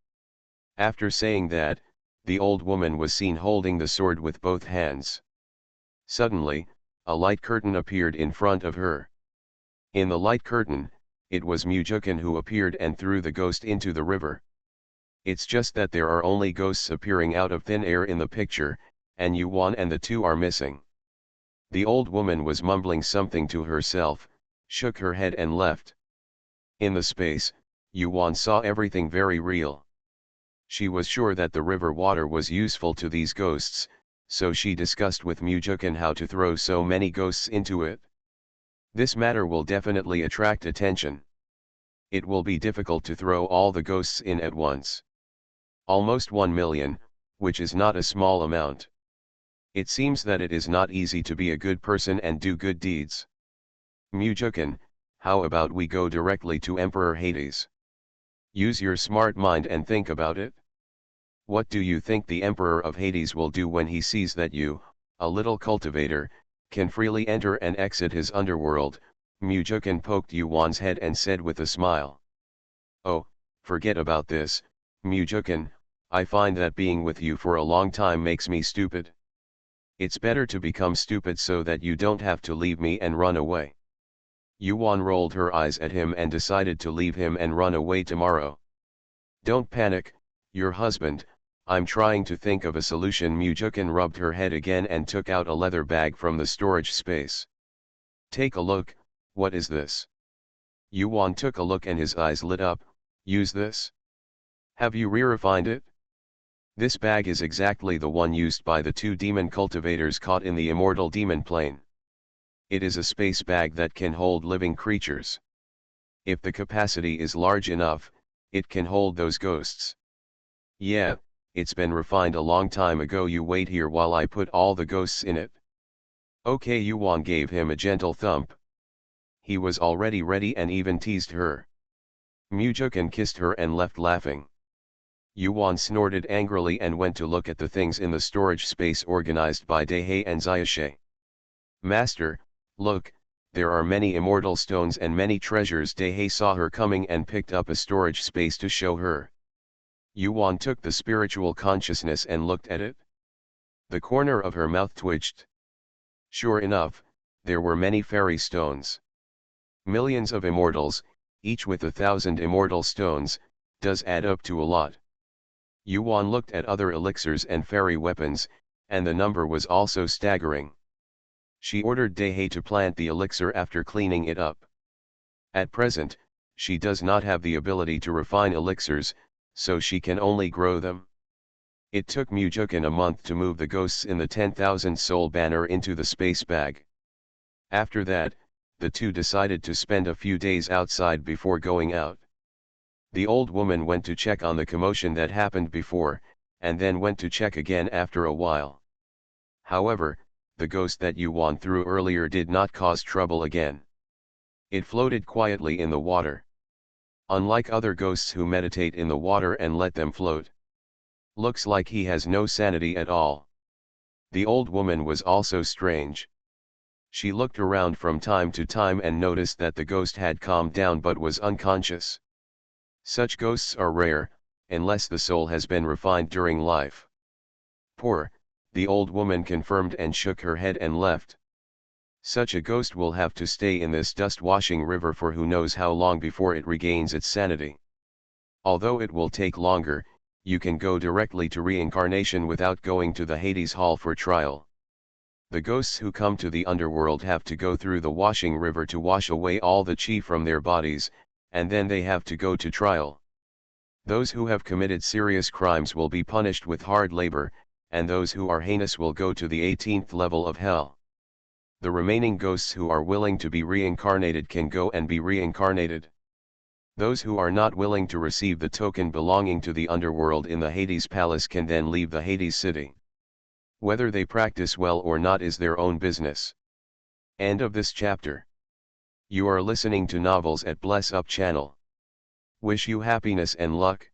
After saying that, the old woman was seen holding the sword with both hands. Suddenly, a light curtain appeared in front of her. In the light curtain, it was Mujukan who appeared and threw the ghost into the river. It's just that there are only ghosts appearing out of thin air in the picture, and Yuan and the two are missing. The old woman was mumbling something to herself, shook her head and left. In the space, Yuan saw everything very real. She was sure that the river water was useful to these ghosts, so she discussed with Mujukan how to throw so many ghosts into it. This matter will definitely attract attention. It will be difficult to throw all the ghosts in at once. Almost 1 million, which is not a small amount. It seems that it is not easy to be a good person and do good deeds. Mujukan, how about we go directly to Emperor Hades? Use your smart mind and think about it. What do you think the Emperor of Hades will do when he sees that you, a little cultivator, can freely enter and exit his underworld? Mujukan poked Yuan's head and said with a smile. Oh, forget about this, Mujukan, I find that being with you for a long time makes me stupid. It's better to become stupid so that you don't have to leave me and run away. Yuan rolled her eyes at him and decided to leave him and run away tomorrow. Don't panic, your husband, I'm trying to think of a solution. Mujukan rubbed her head again and took out a leather bag from the storage space. Take a look, what is this? Yuan took a look and his eyes lit up. Use this? Have you refined it? This bag is exactly the one used by the two demon cultivators caught in the immortal demon plane. It is a space bag that can hold living creatures. If the capacity is large enough, it can hold those ghosts. Yeah, it's been refined a long time ago. You wait here while I put all the ghosts in it. Okay. Yuan gave him a gentle thump. He was already ready and even teased her. Mujukan kissed her and left laughing. Yuan snorted angrily and went to look at the things in the storage space organized by Dehei and Xiaoshe. Master, look, there are many immortal stones and many treasures. Dehei saw her coming and picked up a storage space to show her. Yuan took the spiritual consciousness and looked at it. The corner of her mouth twitched. Sure enough, there were many fairy stones. Millions of immortals, each with 1,000 immortal stones, does add up to a lot. Yuan looked at other elixirs and fairy weapons, and the number was also staggering. She ordered Dehei to plant the elixir after cleaning it up. At present, she does not have the ability to refine elixirs, so she can only grow them. It took Mujukan a month to move the ghosts in the 10,000 soul banner into the space bag. After that, the two decided to spend a few days outside before going out. The old woman went to check on the commotion that happened before, and then went to check again after a while. However, the ghost that Yuan threw earlier did not cause trouble again. It floated quietly in the water. Unlike other ghosts who meditate in the water and let them float. Looks like he has no sanity at all. The old woman was also strange. She looked around from time to time and noticed that the ghost had calmed down but was unconscious. Such ghosts are rare, unless the soul has been refined during life. Poor, the old woman confirmed and shook her head and left. Such a ghost will have to stay in this dust-washing river for who knows how long before it regains its sanity. Although it will take longer, you can go directly to reincarnation without going to the Hades Hall for trial. The ghosts who come to the underworld have to go through the washing river to wash away all the chi from their bodies, and then they have to go to trial. Those who have committed serious crimes will be punished with hard labor, and those who are heinous will go to the 18th level of hell. The remaining ghosts who are willing to be reincarnated can go and be reincarnated. Those who are not willing to receive the token belonging to the underworld in the Hades palace can then leave the Hades city. Whether they practice well or not is their own business. End of this chapter. You are listening to Novels at Bless Up channel. Wish you happiness and luck.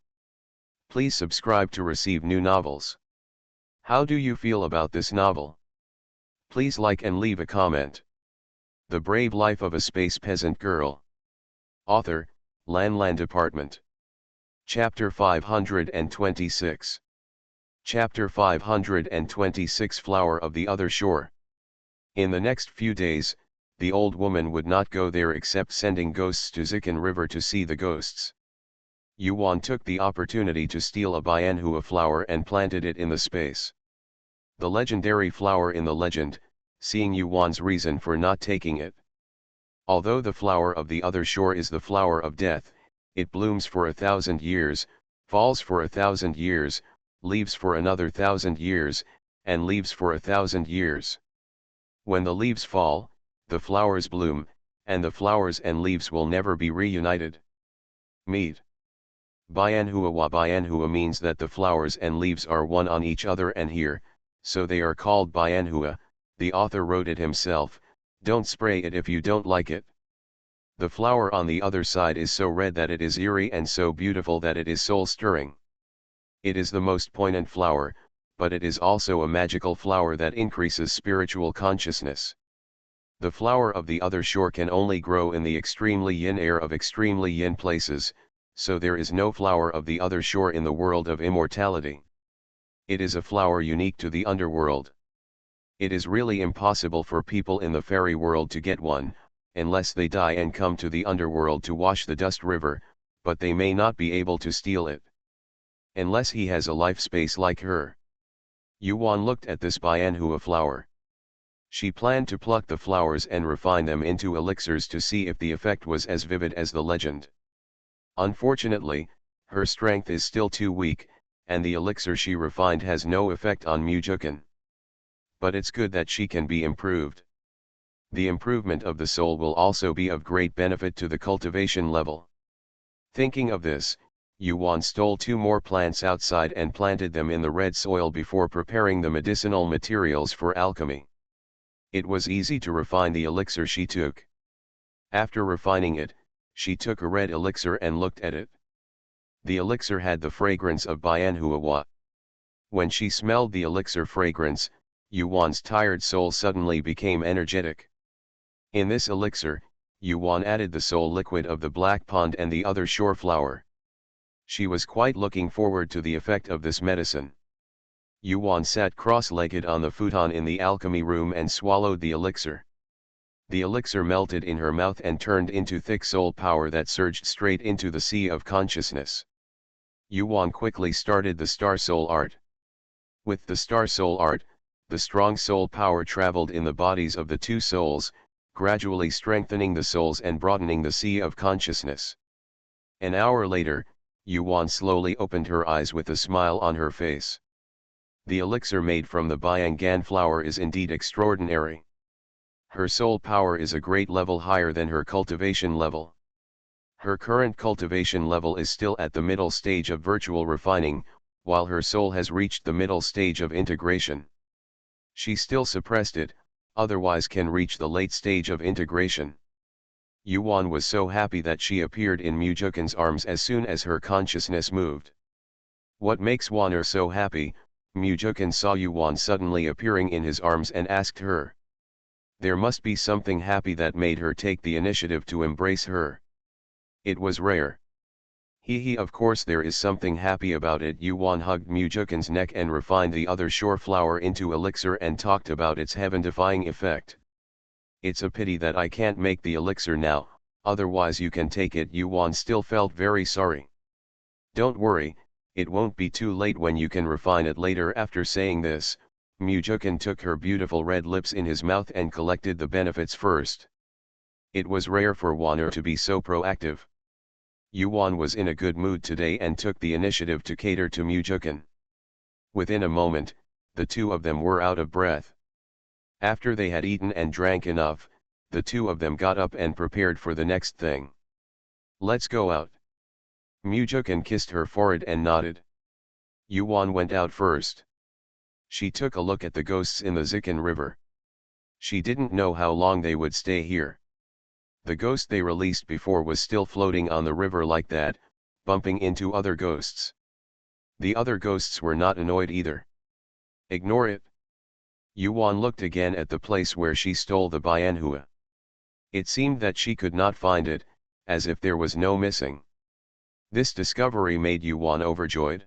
Please subscribe to receive new novels. How do you feel about this novel? Please like and leave a comment. The Brave Life of a Space Peasant Girl. Author, Lan Department. Chapter 526. Chapter 526 Flower of the Other Shore. In the next few days, the old woman would not go there except sending ghosts to Zikan River to see the ghosts. Yuan took the opportunity to steal a Bianhua flower and planted it in the space. The legendary flower in the legend, seeing Yuan's reason for not taking it. Although the flower of the other shore is the flower of death, it blooms for 1,000 years, falls for 1,000 years, leaves for another 1,000 years, and leaves for 1,000 years. When the leaves fall, the flowers bloom, and the flowers and leaves will never be reunited. Meet. Bianhua means that the flowers and leaves are one on each other and here, so they are called Bianhua. The author wrote it himself. Don't spray it if you don't like it. The flower on the other side is so red that it is eerie and so beautiful that it is soul-stirring. It is the most poignant flower, but it is also a magical flower that increases spiritual consciousness. The flower of the other shore can only grow in the extremely yin air of extremely yin places, so there is no flower of the other shore in the world of immortality. It is a flower unique to the underworld. It is really impossible for people in the fairy world to get one, unless they die and come to the underworld to wash the dust river, but they may not be able to steal it. Unless he has a life space like her. Yuan looked at this Bianhua flower. She planned to pluck the flowers and refine them into elixirs to see if the effect was as vivid as the legend. Unfortunately, her strength is still too weak, and the elixir she refined has no effect on Mujukan. But it's good that she can be improved. The improvement of the soul will also be of great benefit to the cultivation level. Thinking of this, Yuan stole 2 more plants outside and planted them in the red soil before preparing the medicinal materials for alchemy. It was easy to refine the elixir she took. After refining it, she took a red elixir and looked at it. The elixir had the fragrance of Bianhua. When she smelled the elixir fragrance, Yuan's tired soul suddenly became energetic. In this elixir, Yuan added the soul liquid of the black pond and the other shore flower. She was quite looking forward to the effect of this medicine. Yuan sat cross-legged on the futon in the alchemy room and swallowed the elixir. The elixir melted in her mouth and turned into thick soul power that surged straight into the sea of consciousness. Yuan quickly started the star soul art. With the star soul art, the strong soul power traveled in the bodies of the 2 souls, gradually strengthening the souls and broadening the sea of consciousness. An hour later, Yuan slowly opened her eyes with a smile on her face. The elixir made from the Biangan flower is indeed extraordinary. Her soul power is a great level higher than her cultivation level. Her current cultivation level is still at the middle stage of virtual refining, while her soul has reached the middle stage of integration. She still suppressed it, otherwise can reach the late stage of integration. Yuan was so happy that she appeared in Mujukan's arms as soon as her consciousness moved. What makes Waner so happy? Mujukan saw Yuan suddenly appearing in his arms and asked her. There must be something happy that made her take the initiative to embrace her. It was rare. Of course there is something happy about it. Yuan hugged Mujukan's neck and refined the other shore flower into elixir and talked about its heaven-defying effect. It's a pity that I can't make the elixir now, otherwise you can take it. Yuan still felt very sorry. Don't worry, it won't be too late when you can refine it later. After saying this, Mujukan took her beautiful red lips in his mouth and collected the benefits first. It was rare for Waner to be so proactive. Yuan was in a good mood today and took the initiative to cater to Mujukan. Within a moment, the two of them were out of breath. After they had eaten and drank enough, the two of them got up and prepared for the next thing. Let's go out. Mujukan kissed her forehead and nodded. Yuan went out first. She took a look at the ghosts in the Zikin River. She didn't know how long they would stay here. The ghost they released before was still floating on the river like that, bumping into other ghosts. The other ghosts were not annoyed either. Ignore it. Yuan looked again at the place where she stole the Bianhua. It seemed that she could not find it, as if there was no missing. This discovery made Yuan overjoyed.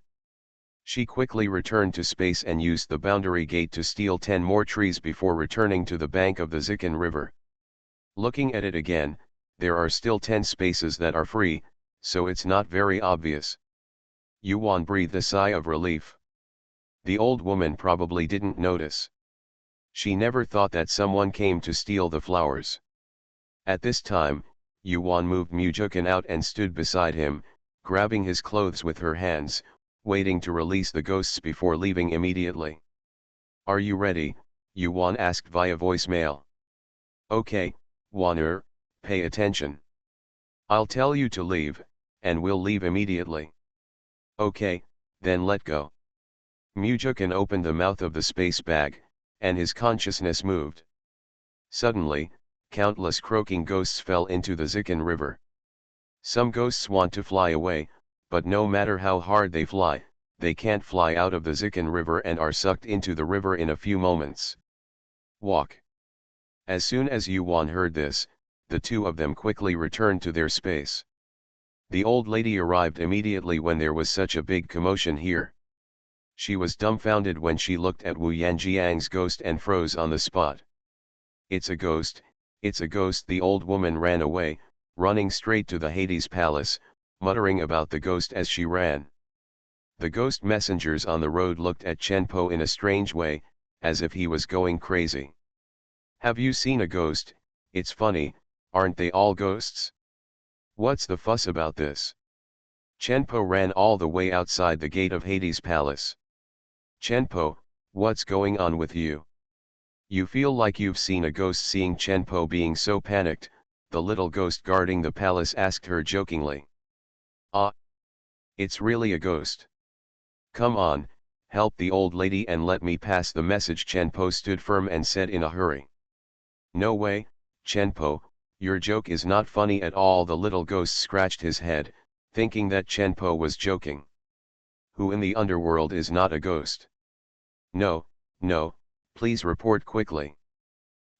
She quickly returned to space and used the boundary gate to steal 10 more trees before returning to the bank of the Zikin River. Looking at it again, there are still 10 spaces that are free, so it's not very obvious. Yuan breathed a sigh of relief. The old woman probably didn't notice. She never thought that someone came to steal the flowers. At this time, Yuan moved Mujukan out and stood beside him, grabbing his clothes with her hands, waiting to release the ghosts before leaving immediately. Are you ready? Yuan asked via voicemail. Okay, Waner, pay attention. I'll tell you to leave, and we'll leave immediately. Okay, then let go. Mujukan opened the mouth of the space bag, and his consciousness moved. Suddenly, countless croaking ghosts fell into the Zikin River. Some ghosts want to fly away, but no matter how hard they fly, they can't fly out of the Zikin River and are sucked into the river in a few moments. Walk. As soon as Yuan heard this, the two of them quickly returned to their space. The old lady arrived immediately when there was such a big commotion here. She was dumbfounded when she looked at Wu Yanjiang's ghost and froze on the spot. It's a ghost, it's a ghost. The old woman ran away, running straight to the Hades palace, muttering about the ghost as she ran. The ghost messengers on the road looked at Chenpo in a strange way, as if he was going crazy. Have you seen a ghost? It's funny, aren't they all ghosts? What's the fuss about this? Chenpo ran all the way outside the gate of Hades palace. Chenpo, what's going on with you? You feel like you've seen a ghost. Seeing Chenpo being so panicked, the little ghost guarding the palace asked her jokingly. Ah, it's really a ghost. Come on, help the old lady and let me pass the message. Chenpo stood firm and said in a hurry. No way, Chenpo, your joke is not funny at all. The little ghost scratched his head, thinking that Chenpo was joking. Who in the underworld is not a ghost? No, no, please report quickly.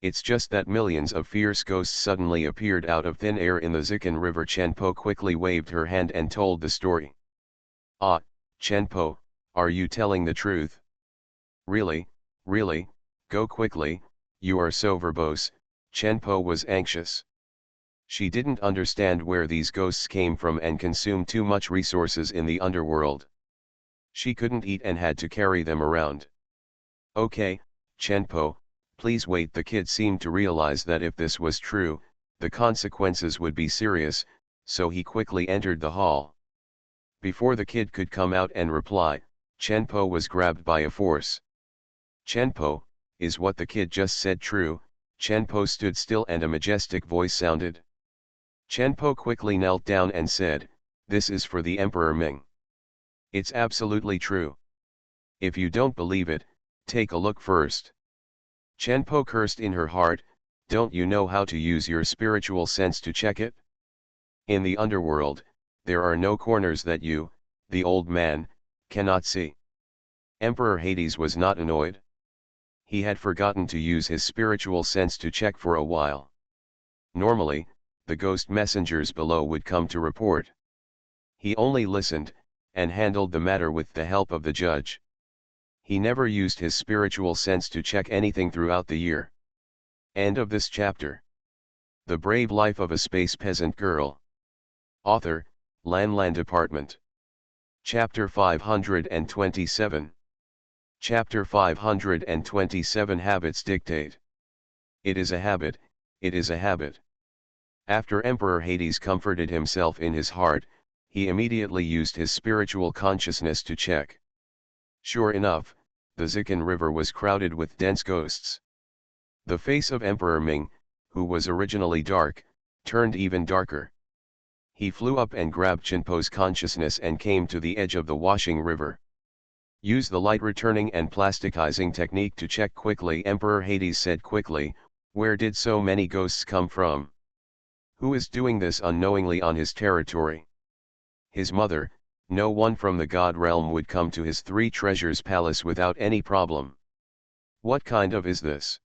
It's just that millions of fierce ghosts suddenly appeared out of thin air in the Zikin River. Chenpo quickly waved her hand and told the story. Ah, Chenpo, are you telling the truth? Really, really, go quickly, you are so verbose. Chenpo was anxious. She didn't understand where these ghosts came from and consumed too much resources in the underworld. She couldn't eat and had to carry them around. Okay, Chenpo, please wait. The kid seemed to realize that if this was true, the consequences would be serious, so he quickly entered the hall. Before the kid could come out and reply, Chenpo was grabbed by a force. Chenpo, is what the kid just said true? Chenpo stood still and a majestic voice sounded. Chenpo quickly knelt down and said, this is for the Emperor Ming. It's absolutely true. If you don't believe it, take a look first. Chenpo cursed in her heart, don't you know how to use your spiritual sense to check it? In the underworld, there are no corners that you, the old man, cannot see. Emperor Hades was not annoyed. He had forgotten to use his spiritual sense to check for a while. Normally, the ghost messengers below would come to report. He only listened, and handled the matter with the help of the judge. He never used his spiritual sense to check anything throughout the year. End of this chapter. The Brave Life of a Space Peasant Girl. Author, Lan Department. Chapter 527. Chapter 527 Habits Dictate. It is a habit, it is a habit. After Emperor Hades comforted himself in his heart, he immediately used his spiritual consciousness to check. Sure enough, the Zikan River was crowded with dense ghosts. The face of Emperor Ming, who was originally dark, turned even darker. He flew up and grabbed Chenpo's consciousness and came to the edge of the washing river. Use the light returning and plasticizing technique to check quickly, Emperor Hades said quickly. Where did so many ghosts come from? Who is doing this unknowingly on his territory? His mother. No one from the god realm would come to his three treasures palace without any problem. What kind of is this?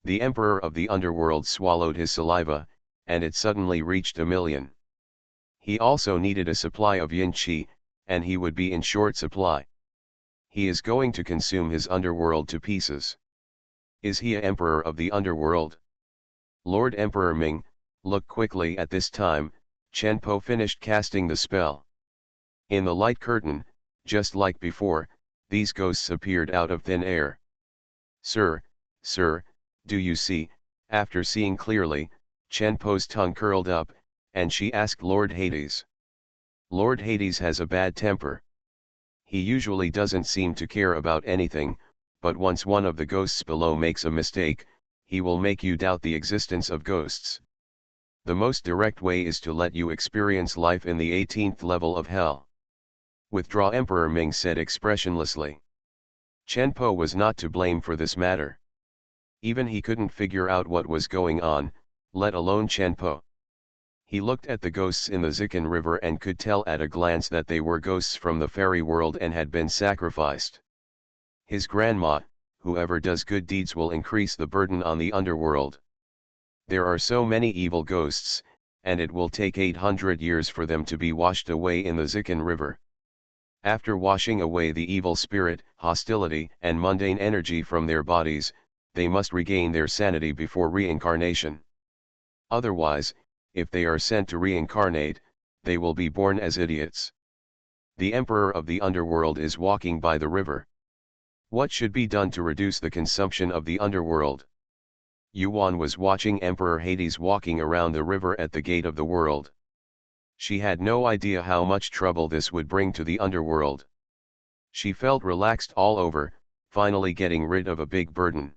The emperor of the underworld swallowed his saliva, and it suddenly reached 1,000,000. He also needed a supply of yin qi, and he would be in short supply. He is going to consume his underworld to pieces. Is he a emperor of the underworld? Lord Emperor Ming, look quickly at this time. Chenpo finished casting the spell. In the light curtain, just like before, these ghosts appeared out of thin air. Sir, do you see? After seeing clearly, Chenpo's tongue curled up, and she asked Lord Hades. Lord Hades has a bad temper. He usually doesn't seem to care about anything, but once one of the ghosts below makes a mistake, he will make you doubt the existence of ghosts. The most direct way is to let you experience life in the 18th level of hell. Withdraw, Emperor Ming said expressionlessly. Chenpo was not to blame for this matter. Even he couldn't figure out what was going on, let alone Chenpo. He looked at the ghosts in the Zikan River and could tell at a glance that they were ghosts from the fairy world and had been sacrificed. His grandma, whoever does good deeds will increase the burden on the underworld. There are so many evil ghosts, and it will take 800 years for them to be washed away in the Zikan River. After washing away the evil spirit, hostility, and mundane energy from their bodies, they must regain their sanity before reincarnation. Otherwise, if they are sent to reincarnate, they will be born as idiots. The emperor of the underworld is walking by the river. What should be done to reduce the consumption of the underworld? Yuan was watching Emperor Hades walking around the river at the gate of the world. She had no idea how much trouble this would bring to the underworld. She felt relaxed all over, finally getting rid of a big burden.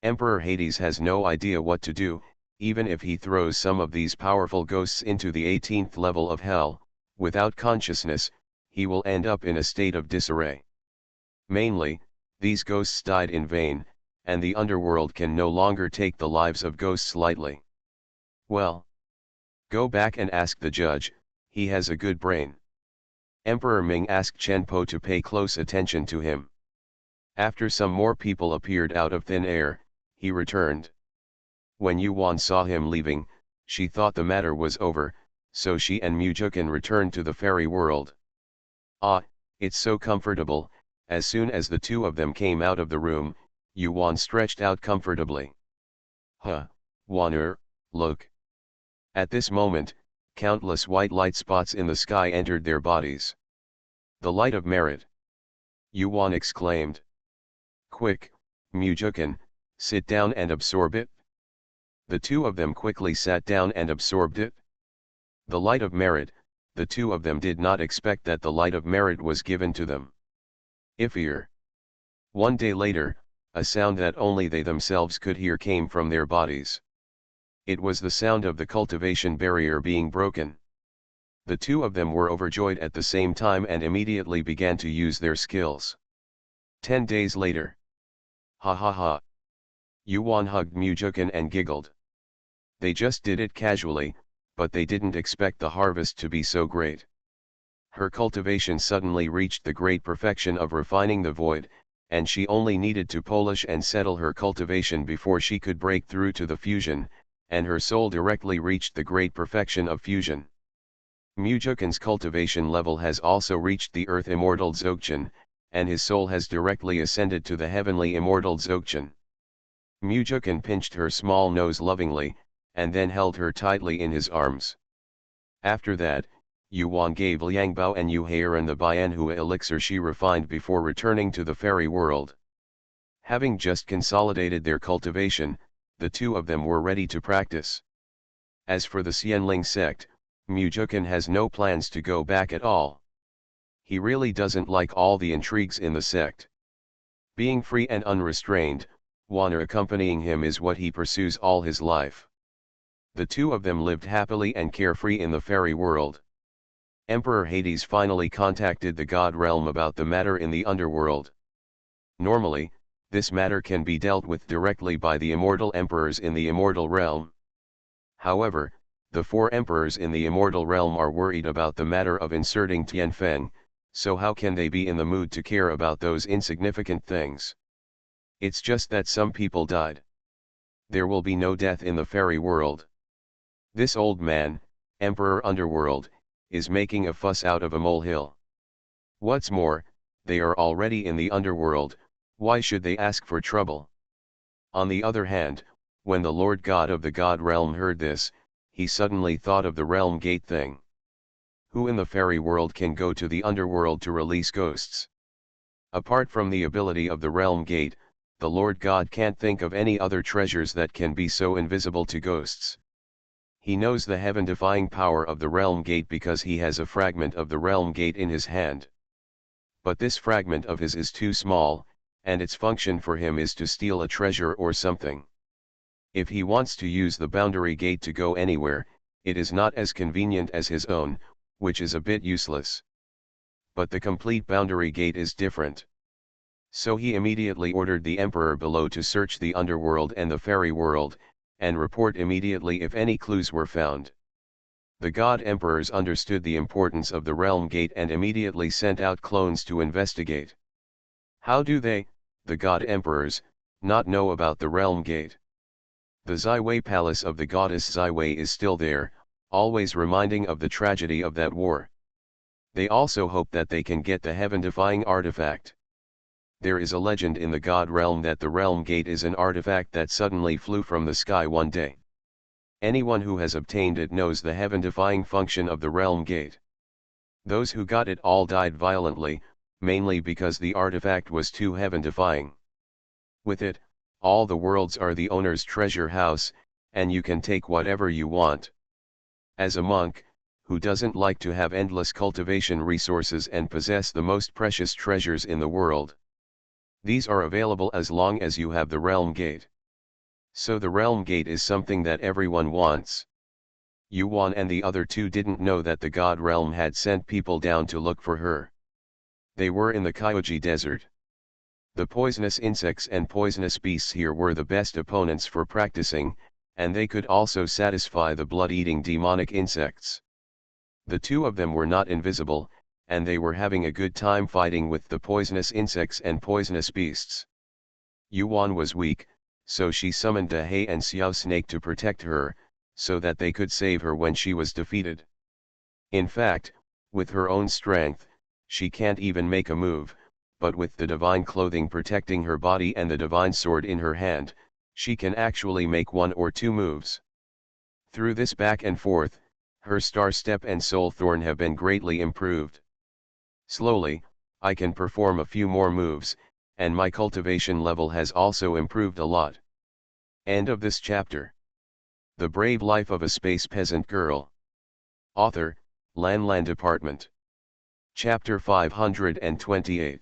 Emperor Hades has no idea what to do. Even if he throws some of these powerful ghosts into the 18th level of hell, without consciousness, he will end up in a state of disarray. Mainly, these ghosts died in vain, and the underworld can no longer take the lives of ghosts lightly. Well, go back and ask the judge, he has a good brain. Emperor Ming asked Chenpo to pay close attention to him. After some more people appeared out of thin air, he returned. When Yuan saw him leaving, she thought the matter was over, so she and Mujukan returned to the fairy world. Ah, it's so comfortable. As soon as the two of them came out of the room, Yuan stretched out comfortably. Huh, Wan'er, look. At this moment, countless white light spots in the sky entered their bodies. The light of merit. Yuan exclaimed. Quick, Mujukan, sit down and absorb it. The two of them quickly sat down and absorbed it. The light of merit, the two of them did not expect that the light of merit was given to them. Ifir. One day later, a sound that only they themselves could hear came from their bodies. It was the sound of the cultivation barrier being broken. The two of them were overjoyed at the same time and immediately began to use their skills. 10 days later. Ha ha ha. Yuan hugged Mujukan and giggled. They just did it casually, but they didn't expect the harvest to be so great. Her cultivation suddenly reached the great perfection of refining the void, and she only needed to polish and settle her cultivation before she could break through to the fusion, and her soul directly reached the great perfection of fusion. Mujukan's cultivation level has also reached the earth immortal Dzogchen, and his soul has directly ascended to the heavenly immortal Dzogchen. Mujukan pinched her small nose lovingly, and then held her tightly in his arms. After that, Yuan gave Liangbao and Yuhairan the Bianhua elixir she refined before returning to the fairy world. Having just consolidated their cultivation, the two of them were ready to practice. As for the Xianling sect, Mujukan has no plans to go back at all. He really doesn't like all the intrigues in the sect. Being free and unrestrained, Wanner accompanying him is what he pursues all his life. The two of them lived happily and carefree in the fairy world. Emperor Hades finally contacted the god realm about the matter in the underworld. Normally, this matter can be dealt with directly by the immortal emperors in the immortal realm. However, the four emperors in the immortal realm are worried about the matter of inserting Tianfeng, so how can they be in the mood to care about those insignificant things? It's just that some people died. There will be no death in the fairy world. This old man, Emperor Underworld, is making a fuss out of a molehill. What's more, they are already in the underworld, why should they ask for trouble? On the other hand, when the Lord God of the God realm heard this, he suddenly thought of the realm gate thing. Who in the fairy world can go to the underworld to release ghosts? Apart from the ability of the realm gate, the Lord God can't think of any other treasures that can be so invisible to ghosts. He knows the heaven-defying power of the realm gate because he has a fragment of the realm gate in his hand. But this fragment of his is too small, and its function for him is to steal a treasure or something. If he wants to use the boundary gate to go anywhere, it is not as convenient as his own, which is a bit useless. But the complete boundary gate is different. So he immediately ordered the emperor below to search the underworld and the fairy world, and report immediately if any clues were found. The god emperors understood the importance of the realm gate and immediately sent out clones to investigate. How do they, the god emperors, not know about the realm gate? The Zaiwei palace of the goddess Zaiwei is still there, always reminding of the tragedy of that war. They also hope that they can get the heaven-defying artifact. There is a legend in the god realm that the realm gate is an artifact that suddenly flew from the sky one day. Anyone who has obtained it knows the heaven-defying function of the realm gate. Those who got it all died violently, mainly because the artifact was too heaven-defying. With it, all the worlds are the owner's treasure house, and you can take whatever you want. As a monk, who doesn't like to have endless cultivation resources and possess the most precious treasures in the world? These are available as long as you have the realm gate. So the realm gate is something that everyone wants. Yuan and the other two didn't know that the god realm had sent people down to look for her. They were in the Kyoji desert. The poisonous insects and poisonous beasts here were the best opponents for practicing, and they could also satisfy the blood-eating demonic insects. The two of them were not invisible, and they were having a good time fighting with the poisonous insects and poisonous beasts. Yuan was weak, so she summoned a Hei and Xiao snake to protect her, so that they could save her when she was defeated. In fact, with her own strength, she can't even make a move, but with the divine clothing protecting her body and the divine sword in her hand, she can actually make one or two moves. Through this back and forth, her star step and soul thorn have been greatly improved. Slowly, I can perform a few more moves, and my cultivation level has also improved a lot. End of this chapter. The Brave Life of a Space Peasant Girl. Author, Lan Department. Chapter 528.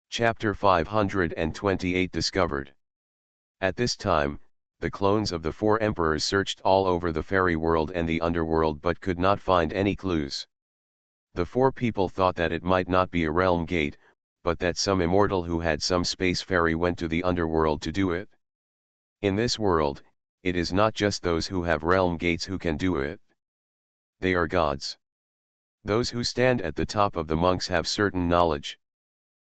Chapter 528 Discovered. At this time, the clones of the four emperors searched all over the fairy world and the underworld but could not find any clues. The four people thought that it might not be a realm gate, but that some immortal who had some space fairy went to the underworld to do it. In this world, it is not just those who have realm gates who can do it. They are gods. Those who stand at the top of the monks have certain knowledge.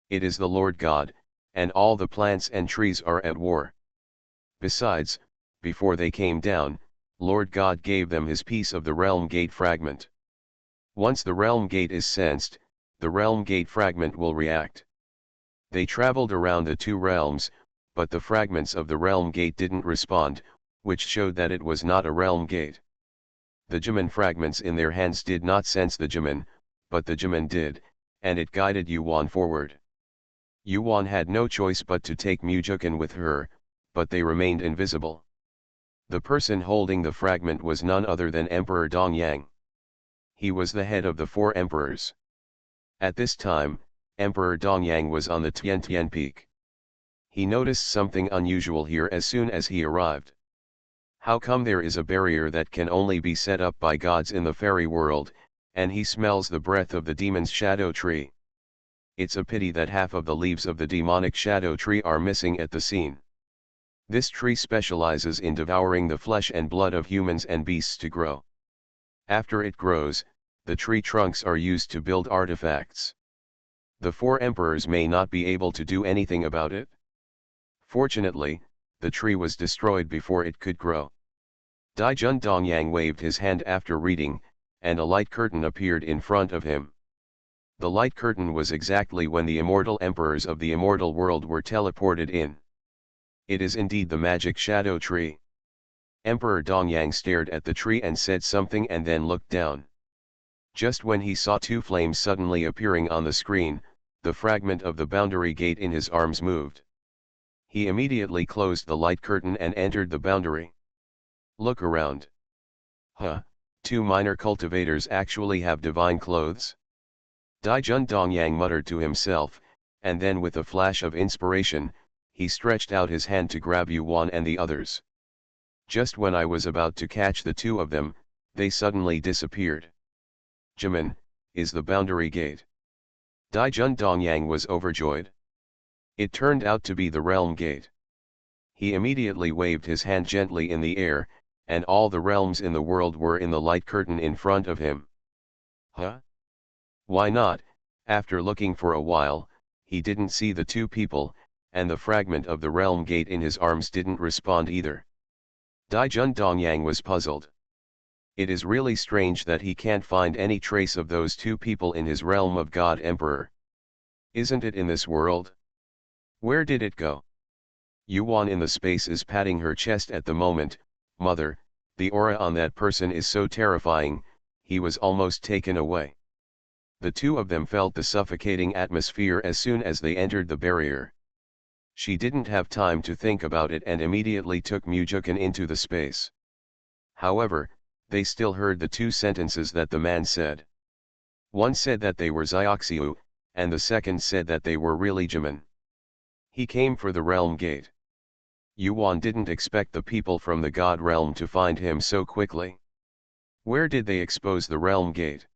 It is the Lord God, and all the plants and trees are at war. Besides, before they came down, Lord God gave them his piece of the realm gate fragment. Once the realm gate is sensed, the realm gate fragment will react. They traveled around the two realms, but the fragments of the realm gate didn't respond, which showed that it was not a realm gate. The Jimin fragments in their hands did not sense the Jimin, but the Jimin did, and it guided Yuan forward. Yuan had no choice but to take Mujukan with her, but they remained invisible. The person holding the fragment was none other than Emperor Dongyang. He was the head of the four emperors. At this time, Emperor Dongyang was on the Tiantian Peak. He noticed something unusual here as soon as he arrived. How come there is a barrier that can only be set up by gods in the fairy world, and he smells the breath of the demon's shadow tree? It's a pity that half of the leaves of the demonic shadow tree are missing at the scene. This tree specializes in devouring the flesh and blood of humans and beasts to grow. After it grows, the tree trunks are used to build artifacts. The four emperors may not be able to do anything about it. Fortunately, the tree was destroyed before it could grow. Daijun Dongyang waved his hand after reading, and a light curtain appeared in front of him. The light curtain was exactly when the immortal emperors of the immortal world were teleported in. It is indeed the magic shadow tree. Emperor Dongyang stared at the tree and said something and then looked down. Just when he saw two flames suddenly appearing on the screen, the fragment of the boundary gate in his arms moved. He immediately closed the light curtain and entered the boundary. Look around. Huh, two minor cultivators actually have divine clothes? Daijun Dongyang muttered to himself, and then with a flash of inspiration, he stretched out his hand to grab Yuan and the others. Just when I was about to catch the two of them, they suddenly disappeared. Jimin, is the boundary gate. Daijun Dongyang was overjoyed. It turned out to be the realm gate. He immediately waved his hand gently in the air, and all the realms in the world were in the light curtain in front of him. Huh? Why not? After looking for a while, he didn't see the two people, and the fragment of the realm gate in his arms didn't respond either. Daijun Dongyang was puzzled. It is really strange that he can't find any trace of those two people in his realm of God Emperor. Isn't it in this world? Where did it go? Yuan in the space is patting her chest at the moment. Mother, the aura on that person is so terrifying, he was almost taken away. The two of them felt the suffocating atmosphere as soon as they entered the barrier. She didn't have time to think about it and immediately took Mujukan into the space. However, they still heard the two sentences that the man said. One said that they were Zioxiu, and the second said that they were really Jimin. He came for the realm gate. Yuan didn't expect the people from the god realm to find him so quickly. Where did they expose the realm gate?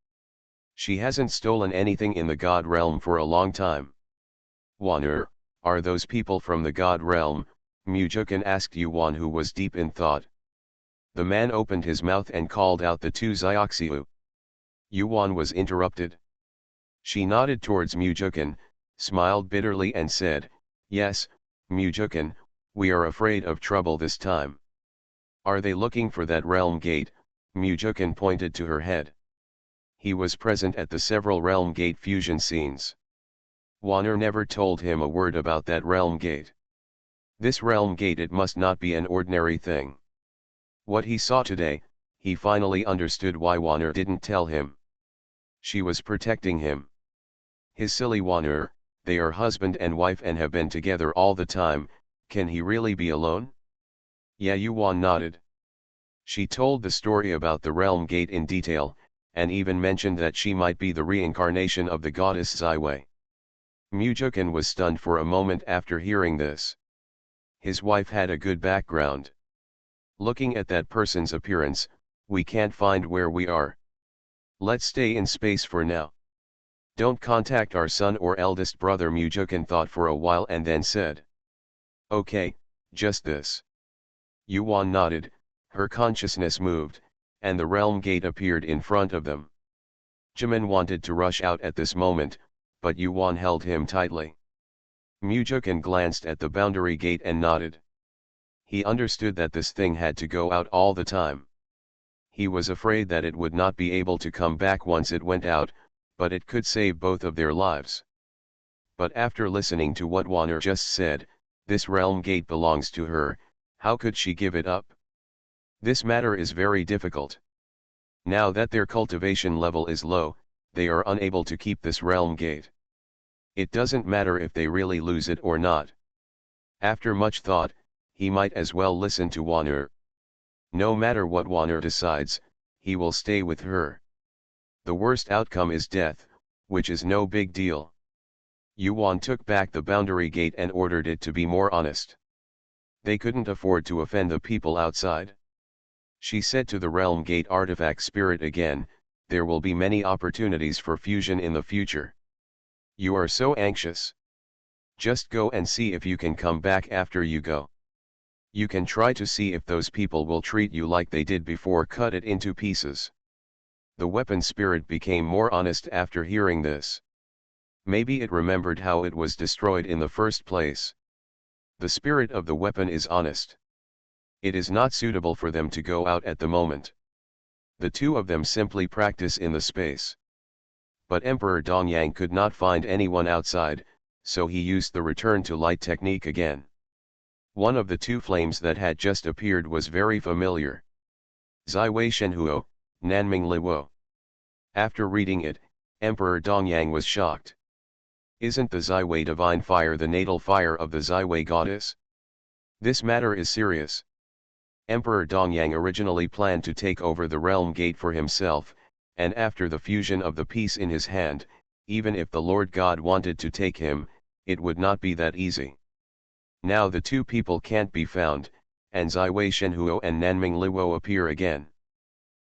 She hasn't stolen anything in the god realm for a long time. Waner, are those people from the god realm? Mujukan asked Yuan, who was deep in thought. The man opened his mouth and called out the two Zioxiu. Yuan was interrupted. She nodded towards Mujukan, smiled bitterly and said, "Yes, Mujukan, we are afraid of trouble this time." "Are they looking for that realm gate?" Mujukan pointed to her head. He was present at the several realm gate fusion scenes. Waner never told him a word about that realm gate. This realm gate, it must not be an ordinary thing. What he saw today, he finally understood why Waner didn't tell him. She was protecting him. His silly Waner, they are husband and wife and have been together all the time, can he really be alone? Yeah, Yuan nodded. She told the story about the realm gate in detail, and even mentioned that she might be the reincarnation of the goddess Ziwei. Mujukan was stunned for a moment after hearing this. His wife had a good background. Looking at that person's appearance, we can't find where we are. Let's stay in space for now. Don't contact our son or eldest brother. Mujukan thought for a while and then said. Okay, just this. Yuan nodded, her consciousness moved, and the realm gate appeared in front of them. Jimin wanted to rush out at this moment, but Yuan held him tightly. Mujukan glanced at the boundary gate and nodded. He understood that this thing had to go out all the time. He was afraid that it would not be able to come back once it went out, but it could save both of their lives. But after listening to what Waner just said, this realm gate belongs to her, how could she give it up? This matter is very difficult. Now that their cultivation level is low, they are unable to keep this realm gate. It doesn't matter if they really lose it or not. After much thought, he might as well listen to Waner. No matter what Waner decides, he will stay with her. The worst outcome is death, which is no big deal. Yuan took back the boundary gate and ordered it to be more honest. They couldn't afford to offend the people outside. She said to the realm gate artifact spirit again, there will be many opportunities for fusion in the future. You are so anxious. Just go and see if you can come back after you go. You can try to see if those people will treat you like they did before, cut it into pieces. The weapon spirit became more honest after hearing this. Maybe it remembered how it was destroyed in the first place. The spirit of the weapon is honest. It is not suitable for them to go out at the moment. The two of them simply practice in the space. But Emperor Dongyang could not find anyone outside, so he used the return to light technique again. One of the two flames that had just appeared was very familiar. Ziwei Shenhuo, Nanming Liwo. After reading it, Emperor Dongyang was shocked. Isn't the Ziwei divine fire the natal fire of the Ziwei goddess? This matter is serious. Emperor Dongyang originally planned to take over the realm gate for himself, and after the fusion of the piece in his hand, even if the Lord God wanted to take him, it would not be that easy. Now the two people can't be found, and Ziwei Shenhuo and Nanming Liwo appear again.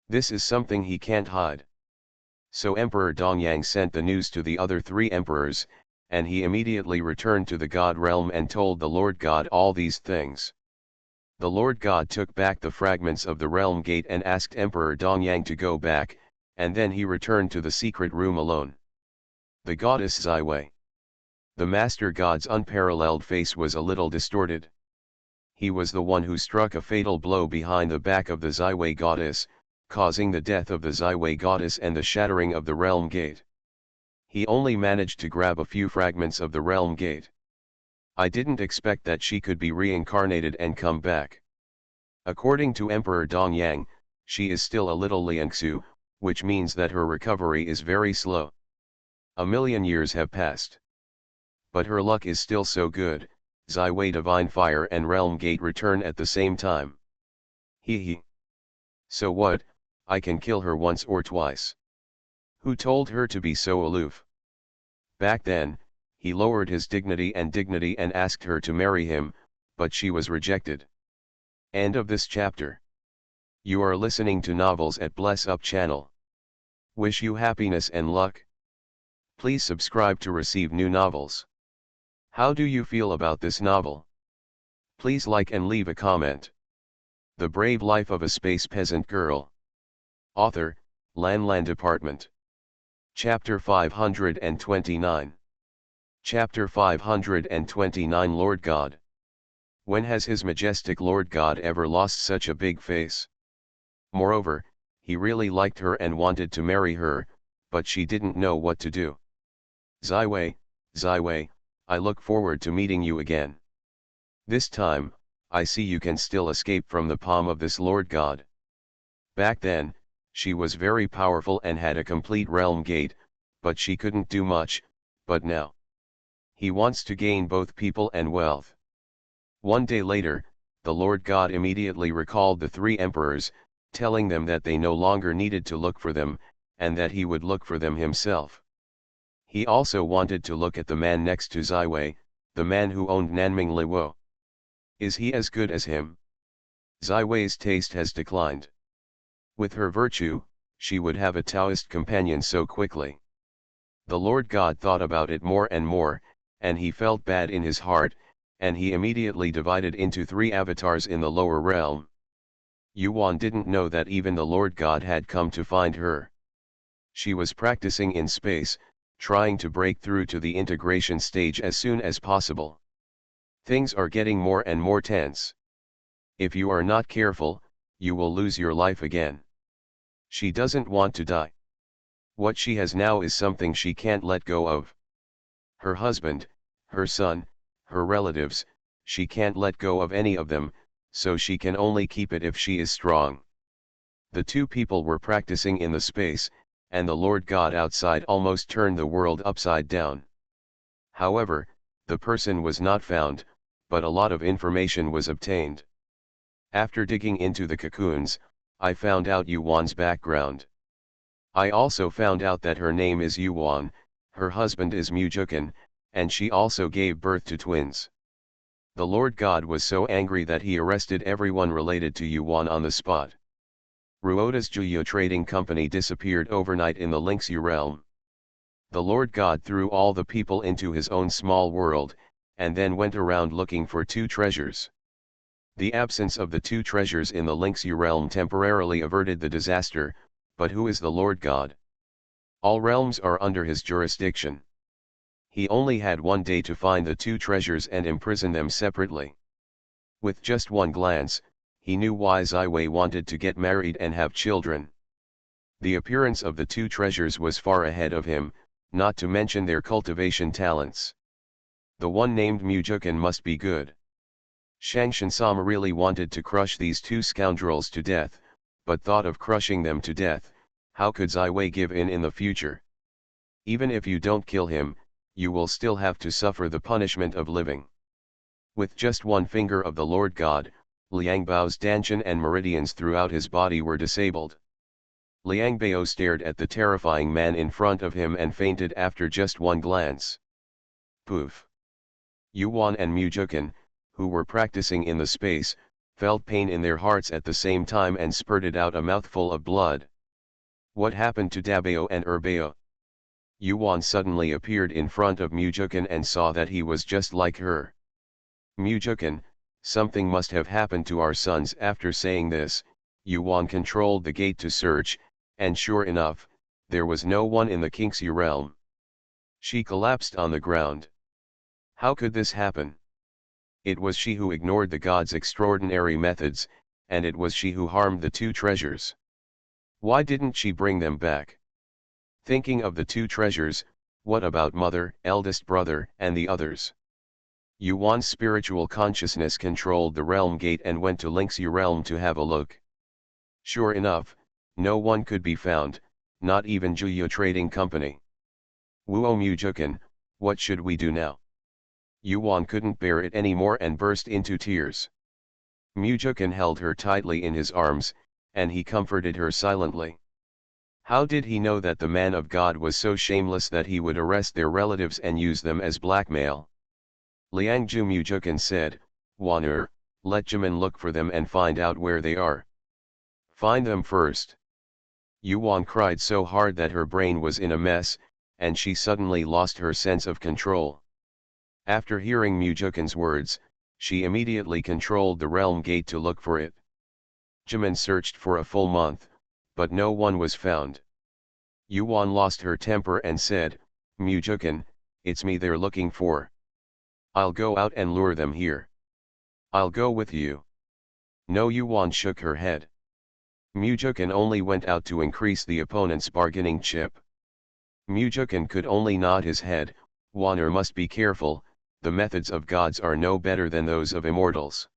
This is something he can't hide. So Emperor Dongyang sent the news to the other three emperors, and he immediately returned to the God realm and told the Lord God all these things. The Lord God took back the fragments of the realm gate and asked Emperor Dongyang to go back, and then he returned to the secret room alone. The goddess Ziwei. The Master God's unparalleled face was a little distorted. He was the one who struck a fatal blow behind the back of the Ziwei goddess, causing the death of the Ziwei goddess and the shattering of the realm gate. He only managed to grab a few fragments of the realm gate. I didn't expect that she could be reincarnated and come back. According to Emperor Dongyang, she is still a little Liangsu, which means that her recovery is very slow. 1,000,000 years have passed. But her luck is still so good, Ziwei divine fire and realm gate return at the same time. Hee. So what, I can kill her once or twice. Who told her to be so aloof? Back then, he lowered his dignity and asked her to marry him, but she was rejected. End of this chapter. You are listening to Novels at Bless Up channel. Wish you happiness and luck. Please subscribe to receive new novels. How do you feel about this novel? Please like and leave a comment. The Brave Life of a Space Peasant Girl. Author, Lan Department. Chapter 529. Chapter 529 Lord God. When has His Majestic Lord God ever lost such a big face? Moreover, he really liked her and wanted to marry her, but she didn't know what to do. Ziwei, I look forward to meeting you again. This time, I see you can still escape from the palm of this Lord God. Back then, she was very powerful and had a complete realm gate, but she couldn't do much, but now. He wants to gain both people and wealth. One day later, the Lord God immediately recalled the three emperors, telling them that they no longer needed to look for them, and that he would look for them himself. He also wanted to look at the man next to Ziwei, the man who owned Nanming Liwo. Is he as good as him? Ziwei's taste has declined. With her virtue, she would have a Taoist companion so quickly. The Lord God thought about it more and more, and he felt bad in his heart, and he immediately divided into 3 avatars in the lower realm. Yuan didn't know that even the Lord God had come to find her. She was practicing in space, trying to break through to the integration stage as soon as possible. Things are getting more and more tense. If you are not careful, you will lose your life again. She doesn't want to die. What she has now is something she can't let go of. Her husband, her son, her relatives, she can't let go of any of them, so she can only keep it if she is strong. The two people were practicing in the space, and the Lord God outside almost turned the world upside down. However, the person was not found, but a lot of information was obtained. After digging into the cocoons, I found out Yuan's background. I also found out that her name is Yuan, her husband is Mujukan, and she also gave birth to twins. The Lord God was so angry that he arrested everyone related to Yuan on the spot. Ruoda's Juyo Trading Company disappeared overnight in the Lingxu realm. The Lord God threw all the people into his own small world, and then went around looking for two treasures. The absence of the two treasures in the Lingxu realm temporarily averted the disaster, but who is the Lord God? All realms are under his jurisdiction. He only had one day to find the two treasures and imprison them separately. With just one glance, he knew why Ziwei wanted to get married and have children. The appearance of the two treasures was far ahead of him, not to mention their cultivation talents. The one named Mujukan must be good. Shang Shinsama really wanted to crush these two scoundrels to death, but thought of crushing them to death. How could Ziwei give in the future? Even if you don't kill him, you will still have to suffer the punishment of living. With just one finger of the Lord God, Liang Bao's dantian and meridians throughout his body were disabled. Liang Bao stared at the terrifying man in front of him and fainted after just one glance. Poof! Yuan and Mujukan, who were practicing in the space, felt pain in their hearts at the same time and spurted out a mouthful of blood. What happened to Dabao and Erbao? Yuan suddenly appeared in front of Mujukan and saw that he was just like her. Mujukan, something must have happened to our sons. After saying this, Yuan controlled the gate to search, and sure enough, there was no one in the Qingxi realm. She collapsed on the ground. How could this happen? It was she who ignored the god's extraordinary methods, and it was she who harmed the two treasures. Why didn't she bring them back? Thinking of the two treasures, what about mother, eldest brother, and the others? Yuan's spiritual consciousness controlled the realm gate and went to Lingxu realm to have a look. Sure enough, no one could be found, not even Juyo Trading Company. Wuo Mujukan, what should we do now? Yuan couldn't bear it anymore and burst into tears. Mujukan held her tightly in his arms, and he comforted her silently. How did he know that the man of God was so shameless that he would arrest their relatives and use them as blackmail? Liangju Mujukan said, Waner, let Jimin look for them and find out where they are. Find them first. Yuan cried so hard that her brain was in a mess, and she suddenly lost her sense of control. After hearing Mujukan's words, she immediately controlled the realm gate to look for it. Jimin searched for a full month, but no one was found. Yuan lost her temper and said, Mujukan, it's me they're looking for. I'll go out and lure them here. I'll go with you. No, Yuan shook her head. Mujukan only went out to increase the opponent's bargaining chip. Mujukan could only nod his head. Waner must be careful, the methods of gods are no better than those of immortals.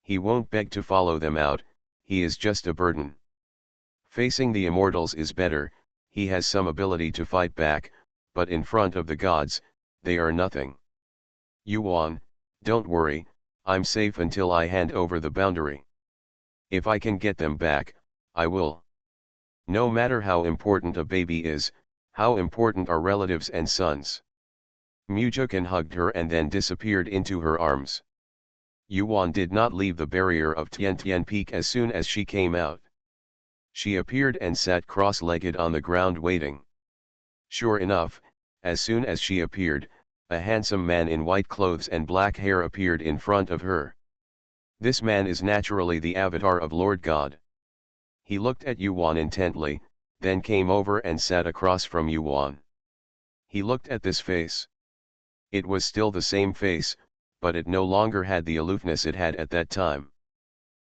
He won't beg to follow them out, he is just a burden. Facing the immortals is better, he has some ability to fight back, but in front of the gods, they are nothing. Yuan, don't worry, I'm safe until I hand over the boundary. If I can get them back, I will. No matter how important a baby is, how important are relatives and sons. Mujukan hugged her and then disappeared into her arms. Yuan did not leave the barrier of Tiantian Peak as soon as she came out. She appeared and sat cross-legged on the ground waiting. Sure enough, as soon as she appeared, a handsome man in white clothes and black hair appeared in front of her. This man is naturally the avatar of Lord God. He looked at Yuan intently, then came over and sat across from Yuan. He looked at this face. It was still the same face, but it no longer had the aloofness it had at that time.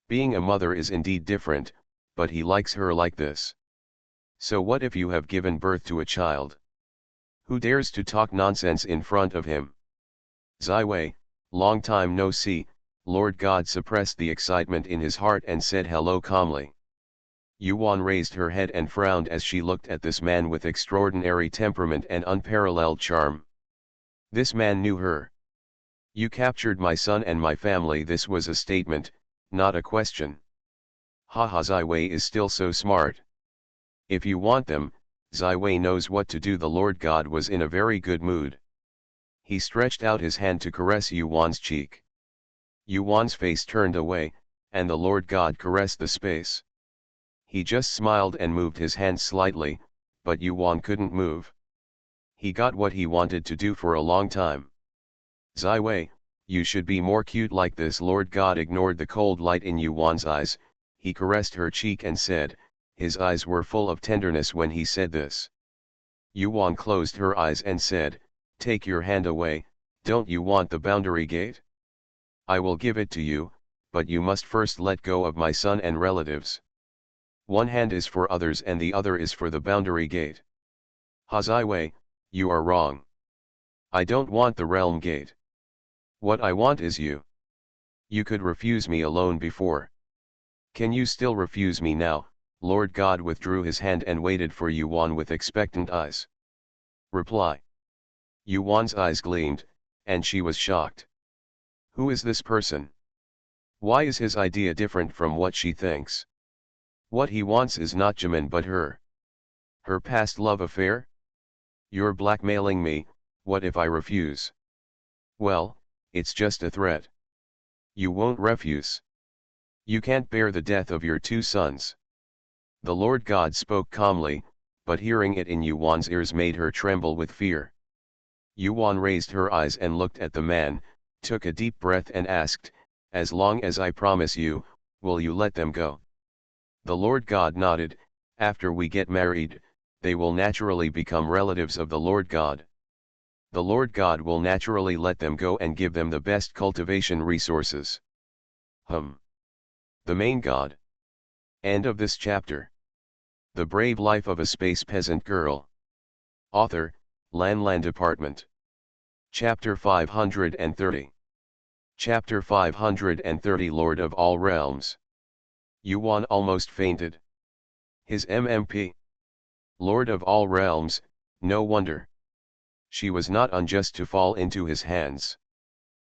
Being a mother is indeed different, but he likes her like this. So what if you have given birth to a child? Who dares to talk nonsense in front of him? Ziwei, long time no see. Lord God suppressed the excitement in his heart and said hello calmly. Yuan raised her head and frowned as she looked at this man with extraordinary temperament and unparalleled charm. This man knew her. You captured my son and my family. This was a statement, not a question. Haha, Ziwei is still so smart. If you want them, Ziwei knows what to do. The Lord God was in a very good mood. He stretched out his hand to caress Yuan's cheek. Yuan's face turned away, and the Lord God caressed the space. He just smiled and moved his hand slightly, but Yuan couldn't move. He got what he wanted to do for a long time. Zai Wei, you should be more cute like this. Lord God ignored the cold light in Yuan's eyes. He caressed her cheek and said, his eyes were full of tenderness when he said this. Yuan closed her eyes and said, take your hand away, don't you want the boundary gate? I will give it to you, but you must first let go of my son and relatives. One hand is for others and the other is for the boundary gate. Zai Wei, you are wrong. I don't want the realm gate. What I want is you. You could refuse me alone before. Can you still refuse me now? Lord God withdrew his hand and waited for Yuan with expectant eyes. Reply. Yuan's eyes gleamed, and she was shocked. Who is this person? Why is his idea different from what she thinks? What he wants is not Jimin but her. Her past love affair? You're blackmailing me, what if I refuse? Well, it's just a threat. You won't refuse. You can't bear the death of your two sons. The Lord God spoke calmly, but hearing it in Yuan's ears made her tremble with fear. Yuan raised her eyes and looked at the man, took a deep breath and asked, as long as I promise you, will you let them go? The Lord God nodded, after we get married, they will naturally become relatives of the Lord God. The Lord God will naturally let them go and give them the best cultivation resources. The main God. End of this chapter. The Brave Life of a Space Peasant Girl. Author, Lan Department. Chapter 530. Chapter 530 Lord of All Realms. Yuan almost fainted. His MMP. Lord of all realms, no wonder. She was not unjust to fall into his hands.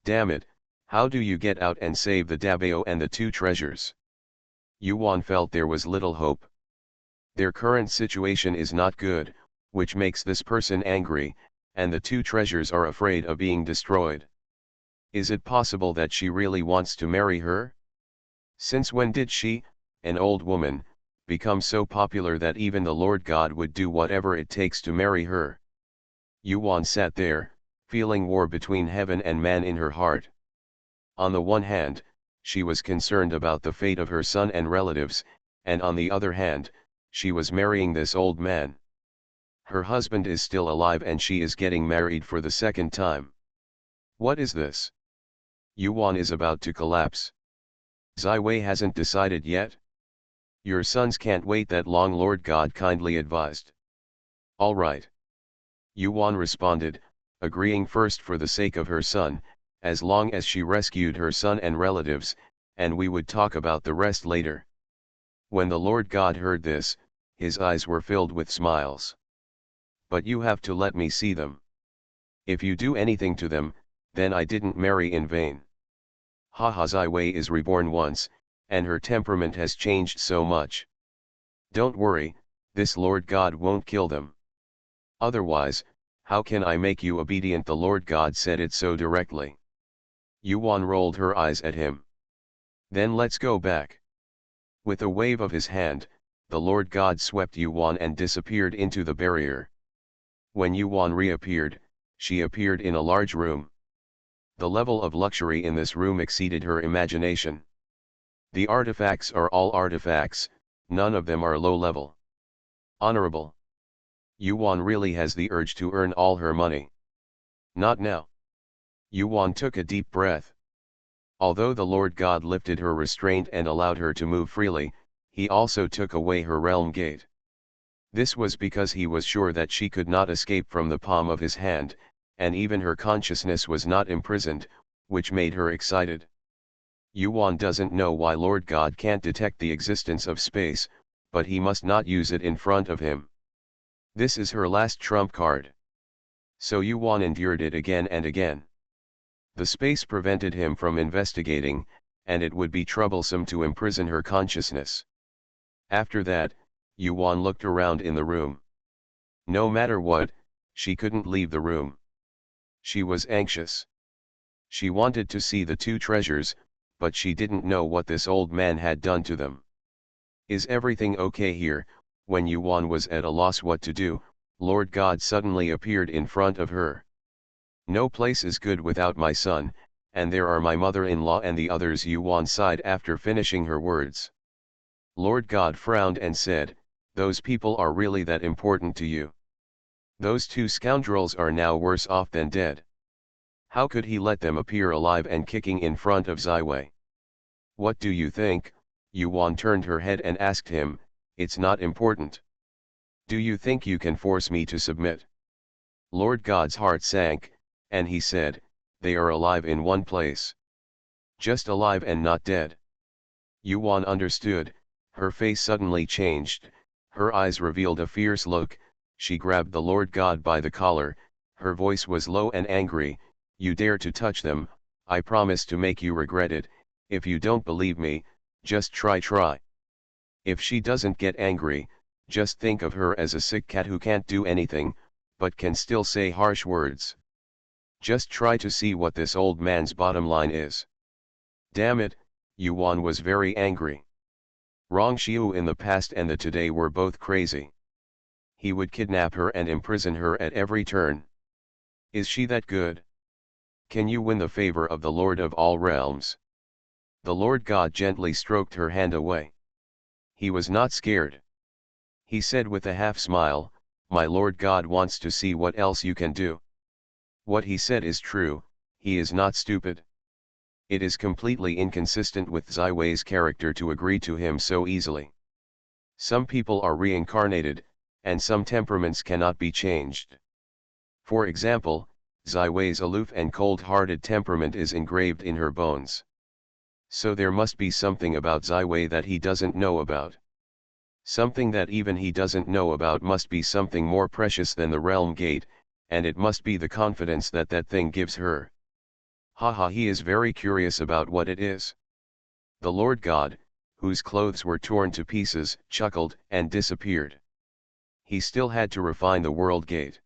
Damn it, how do you get out and save the Dabao and the two treasures? Yuan felt there was little hope. Their current situation is not good, which makes this person angry, and the two treasures are afraid of being destroyed. Is it possible that she really wants to marry her? Since when did she, an old woman, become so popular that even the Lord God would do whatever it takes to marry her? Yuan sat there, feeling war between heaven and man in her heart. On the one hand, she was concerned about the fate of her son and relatives, and on the other hand, she was marrying this old man. Her husband is still alive and she is getting married for the second time. What is this? Yuan is about to collapse. Zai Wei hasn't decided yet? Your sons can't wait that long, Lord God kindly advised. All right. Yuan responded, agreeing first for the sake of her son, as long as she rescued her son and relatives, and we would talk about the rest later. When the Lord God heard this, his eyes were filled with smiles. But you have to let me see them. If you do anything to them, then I didn't marry in vain. Zai Wei is reborn once, and her temperament has changed so much. Don't worry, this Lord God won't kill them. Otherwise, how can I make you obedient? The Lord God said it so directly. Yuan rolled her eyes at him. Then let's go back. With a wave of his hand, the Lord God swept Yuan and disappeared into the barrier. When Yuan reappeared, she appeared in a large room. The level of luxury in this room exceeded her imagination. The artifacts are all artifacts, none of them are low level. Honorable. Yuan really has the urge to earn all her money. Not now. Yuan took a deep breath. Although the Lord God lifted her restraint and allowed her to move freely, he also took away her realm gate. This was because he was sure that she could not escape from the palm of his hand, and even her consciousness was not imprisoned, which made her excited. Yuan doesn't know why Lord God can't detect the existence of space, but he must not use it in front of him. This is her last trump card. So Yuan endured it again and again. The space prevented him from investigating, and it would be troublesome to imprison her consciousness. After that, Yuan looked around in the room. No matter what, she couldn't leave the room. She was anxious. She wanted to see the two treasures, but she didn't know what this old man had done to them. Is everything okay here? When Yuan was at a loss what to do, Lord God suddenly appeared in front of her. No place is good without my son, and there are my mother-in-law and the others. Yuan sighed after finishing her words. Lord God frowned and said, those people are really that important to you? Those two scoundrels are now worse off than dead. How could he let them appear alive and kicking in front of Ziwei? What do you think? Yuan turned her head and asked him, it's not important. Do you think you can force me to submit? Lord God's heart sank, and he said, they are alive in one place. Just alive and not dead. Yuan understood, her face suddenly changed, her eyes revealed a fierce look, she grabbed the Lord God by the collar, her voice was low and angry, you dare to touch them, I promise to make you regret it, if you don't believe me, just try. If she doesn't get angry, just think of her as a sick cat who can't do anything, but can still say harsh words. Just try to see what this old man's bottom line is. Damn it, Yuan was very angry. Rong Xiu in the past and the today were both crazy. He would kidnap her and imprison her at every turn. Is she that good? Can you win the favor of the Lord of all realms? The Lord God gently stroked her hand away. He was not scared. He said with a half smile, my Lord God wants to see what else you can do. What he said is true, he is not stupid. It is completely inconsistent with Ziwei's character to agree to him so easily. Some people are reincarnated, and some temperaments cannot be changed. For example, Ziwei's aloof and cold-hearted temperament is engraved in her bones. So there must be something about Ziwei that he doesn't know about. Something that even he doesn't know about must be something more precious than the realm gate, and it must be the confidence that that thing gives her. Haha, he is very curious about what it is. The Lord God, whose clothes were torn to pieces, chuckled and disappeared. He still had to refine the world gate.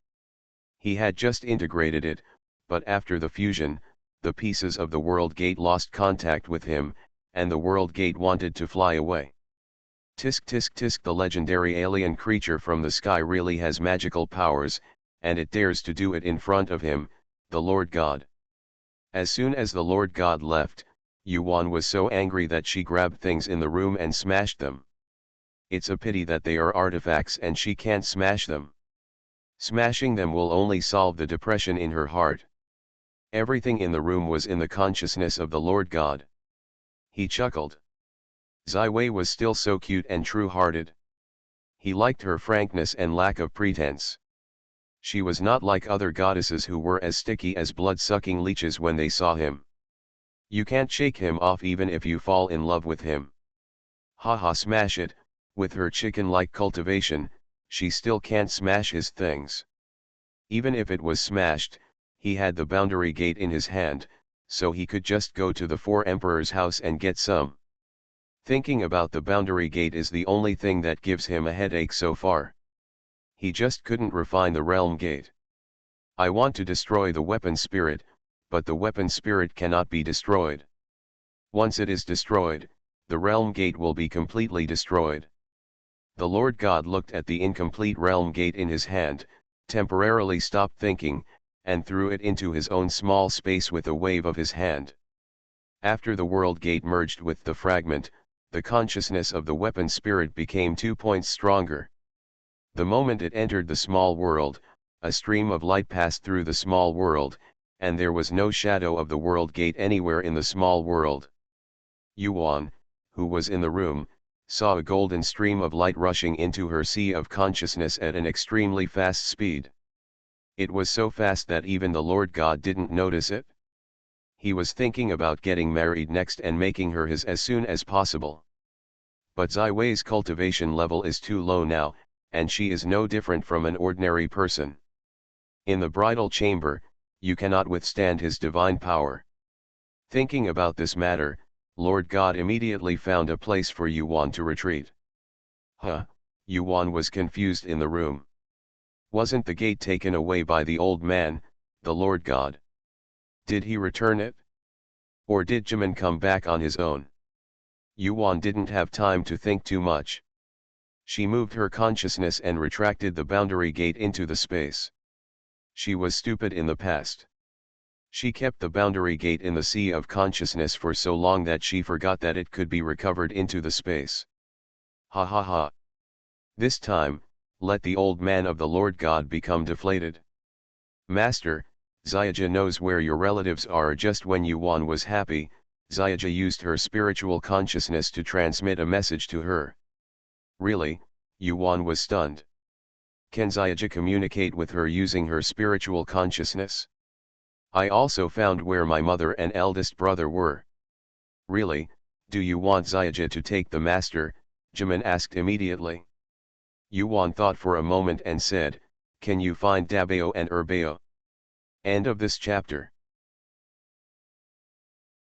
He had just integrated it, but after the fusion, the pieces of the world gate lost contact with him, and the world gate wanted to fly away. Tisk tisk tisk, the legendary alien creature from the sky really has magical powers, and it dares to do it in front of him, the Lord God. As soon as the Lord God left, Yuan was so angry that she grabbed things in the room and smashed them. It's a pity that they are artifacts and she can't smash them. Smashing them will only solve the depression in her heart. Everything in the room was in the consciousness of the Lord God. He chuckled. Ziwei was still so cute and true-hearted. He liked her frankness and lack of pretense. She was not like other goddesses who were as sticky as blood-sucking leeches when they saw him. You can't shake him off even if you fall in love with him. Haha, smash it. With her chicken-like cultivation, she still can't smash his things. Even if it was smashed, he had the boundary gate in his hand, so he could just go to the Four Emperors' house and get some. Thinking about the boundary gate is the only thing that gives him a headache so far. He just couldn't refine the realm gate. I want to destroy the weapon spirit, but the weapon spirit cannot be destroyed. Once it is destroyed, the realm gate will be completely destroyed. The Lord God looked at the incomplete realm gate in his hand, temporarily stopped thinking, and threw it into his own small space with a wave of his hand. After the world gate merged with the fragment, the consciousness of the weapon spirit became 2 points stronger. The moment it entered the small world, a stream of light passed through the small world, and there was no shadow of the world gate anywhere in the small world. Yuan, who was in the room, saw a golden stream of light rushing into her sea of consciousness at an extremely fast speed. It was so fast that even the Lord God didn't notice it. He was thinking about getting married next and making her his as soon as possible. But Ziwei's cultivation level is too low now, and she is no different from an ordinary person. In the bridal chamber, you cannot withstand his divine power. Thinking about this matter, Lord God immediately found a place for Yuan to retreat. Yuan was confused in the room. Wasn't the gate taken away by the old man? the Lord God. Did he return it? Or did Jimin come back on his own? Yuan didn't have time to think too much. She moved her consciousness and retracted the boundary gate into the space. She was stupid in the past. She kept the boundary gate in the sea of consciousness for so long that she forgot that it could be recovered into the space. Ha ha ha. This time, let the old man of the Lord God become deflated. Master, Xiaoja knows where your relatives are. Just when Yuan was happy, Xiaoja used her spiritual consciousness to transmit a message to her. Really, Yuan was stunned. Can Xiaoja communicate with her using her spiritual consciousness? I also found where my mother and eldest brother were. Really, do you want Xiaoja to take the master? Jimin asked immediately. Yuan thought for a moment and said, can you find Dabao and Erbao? End of this chapter.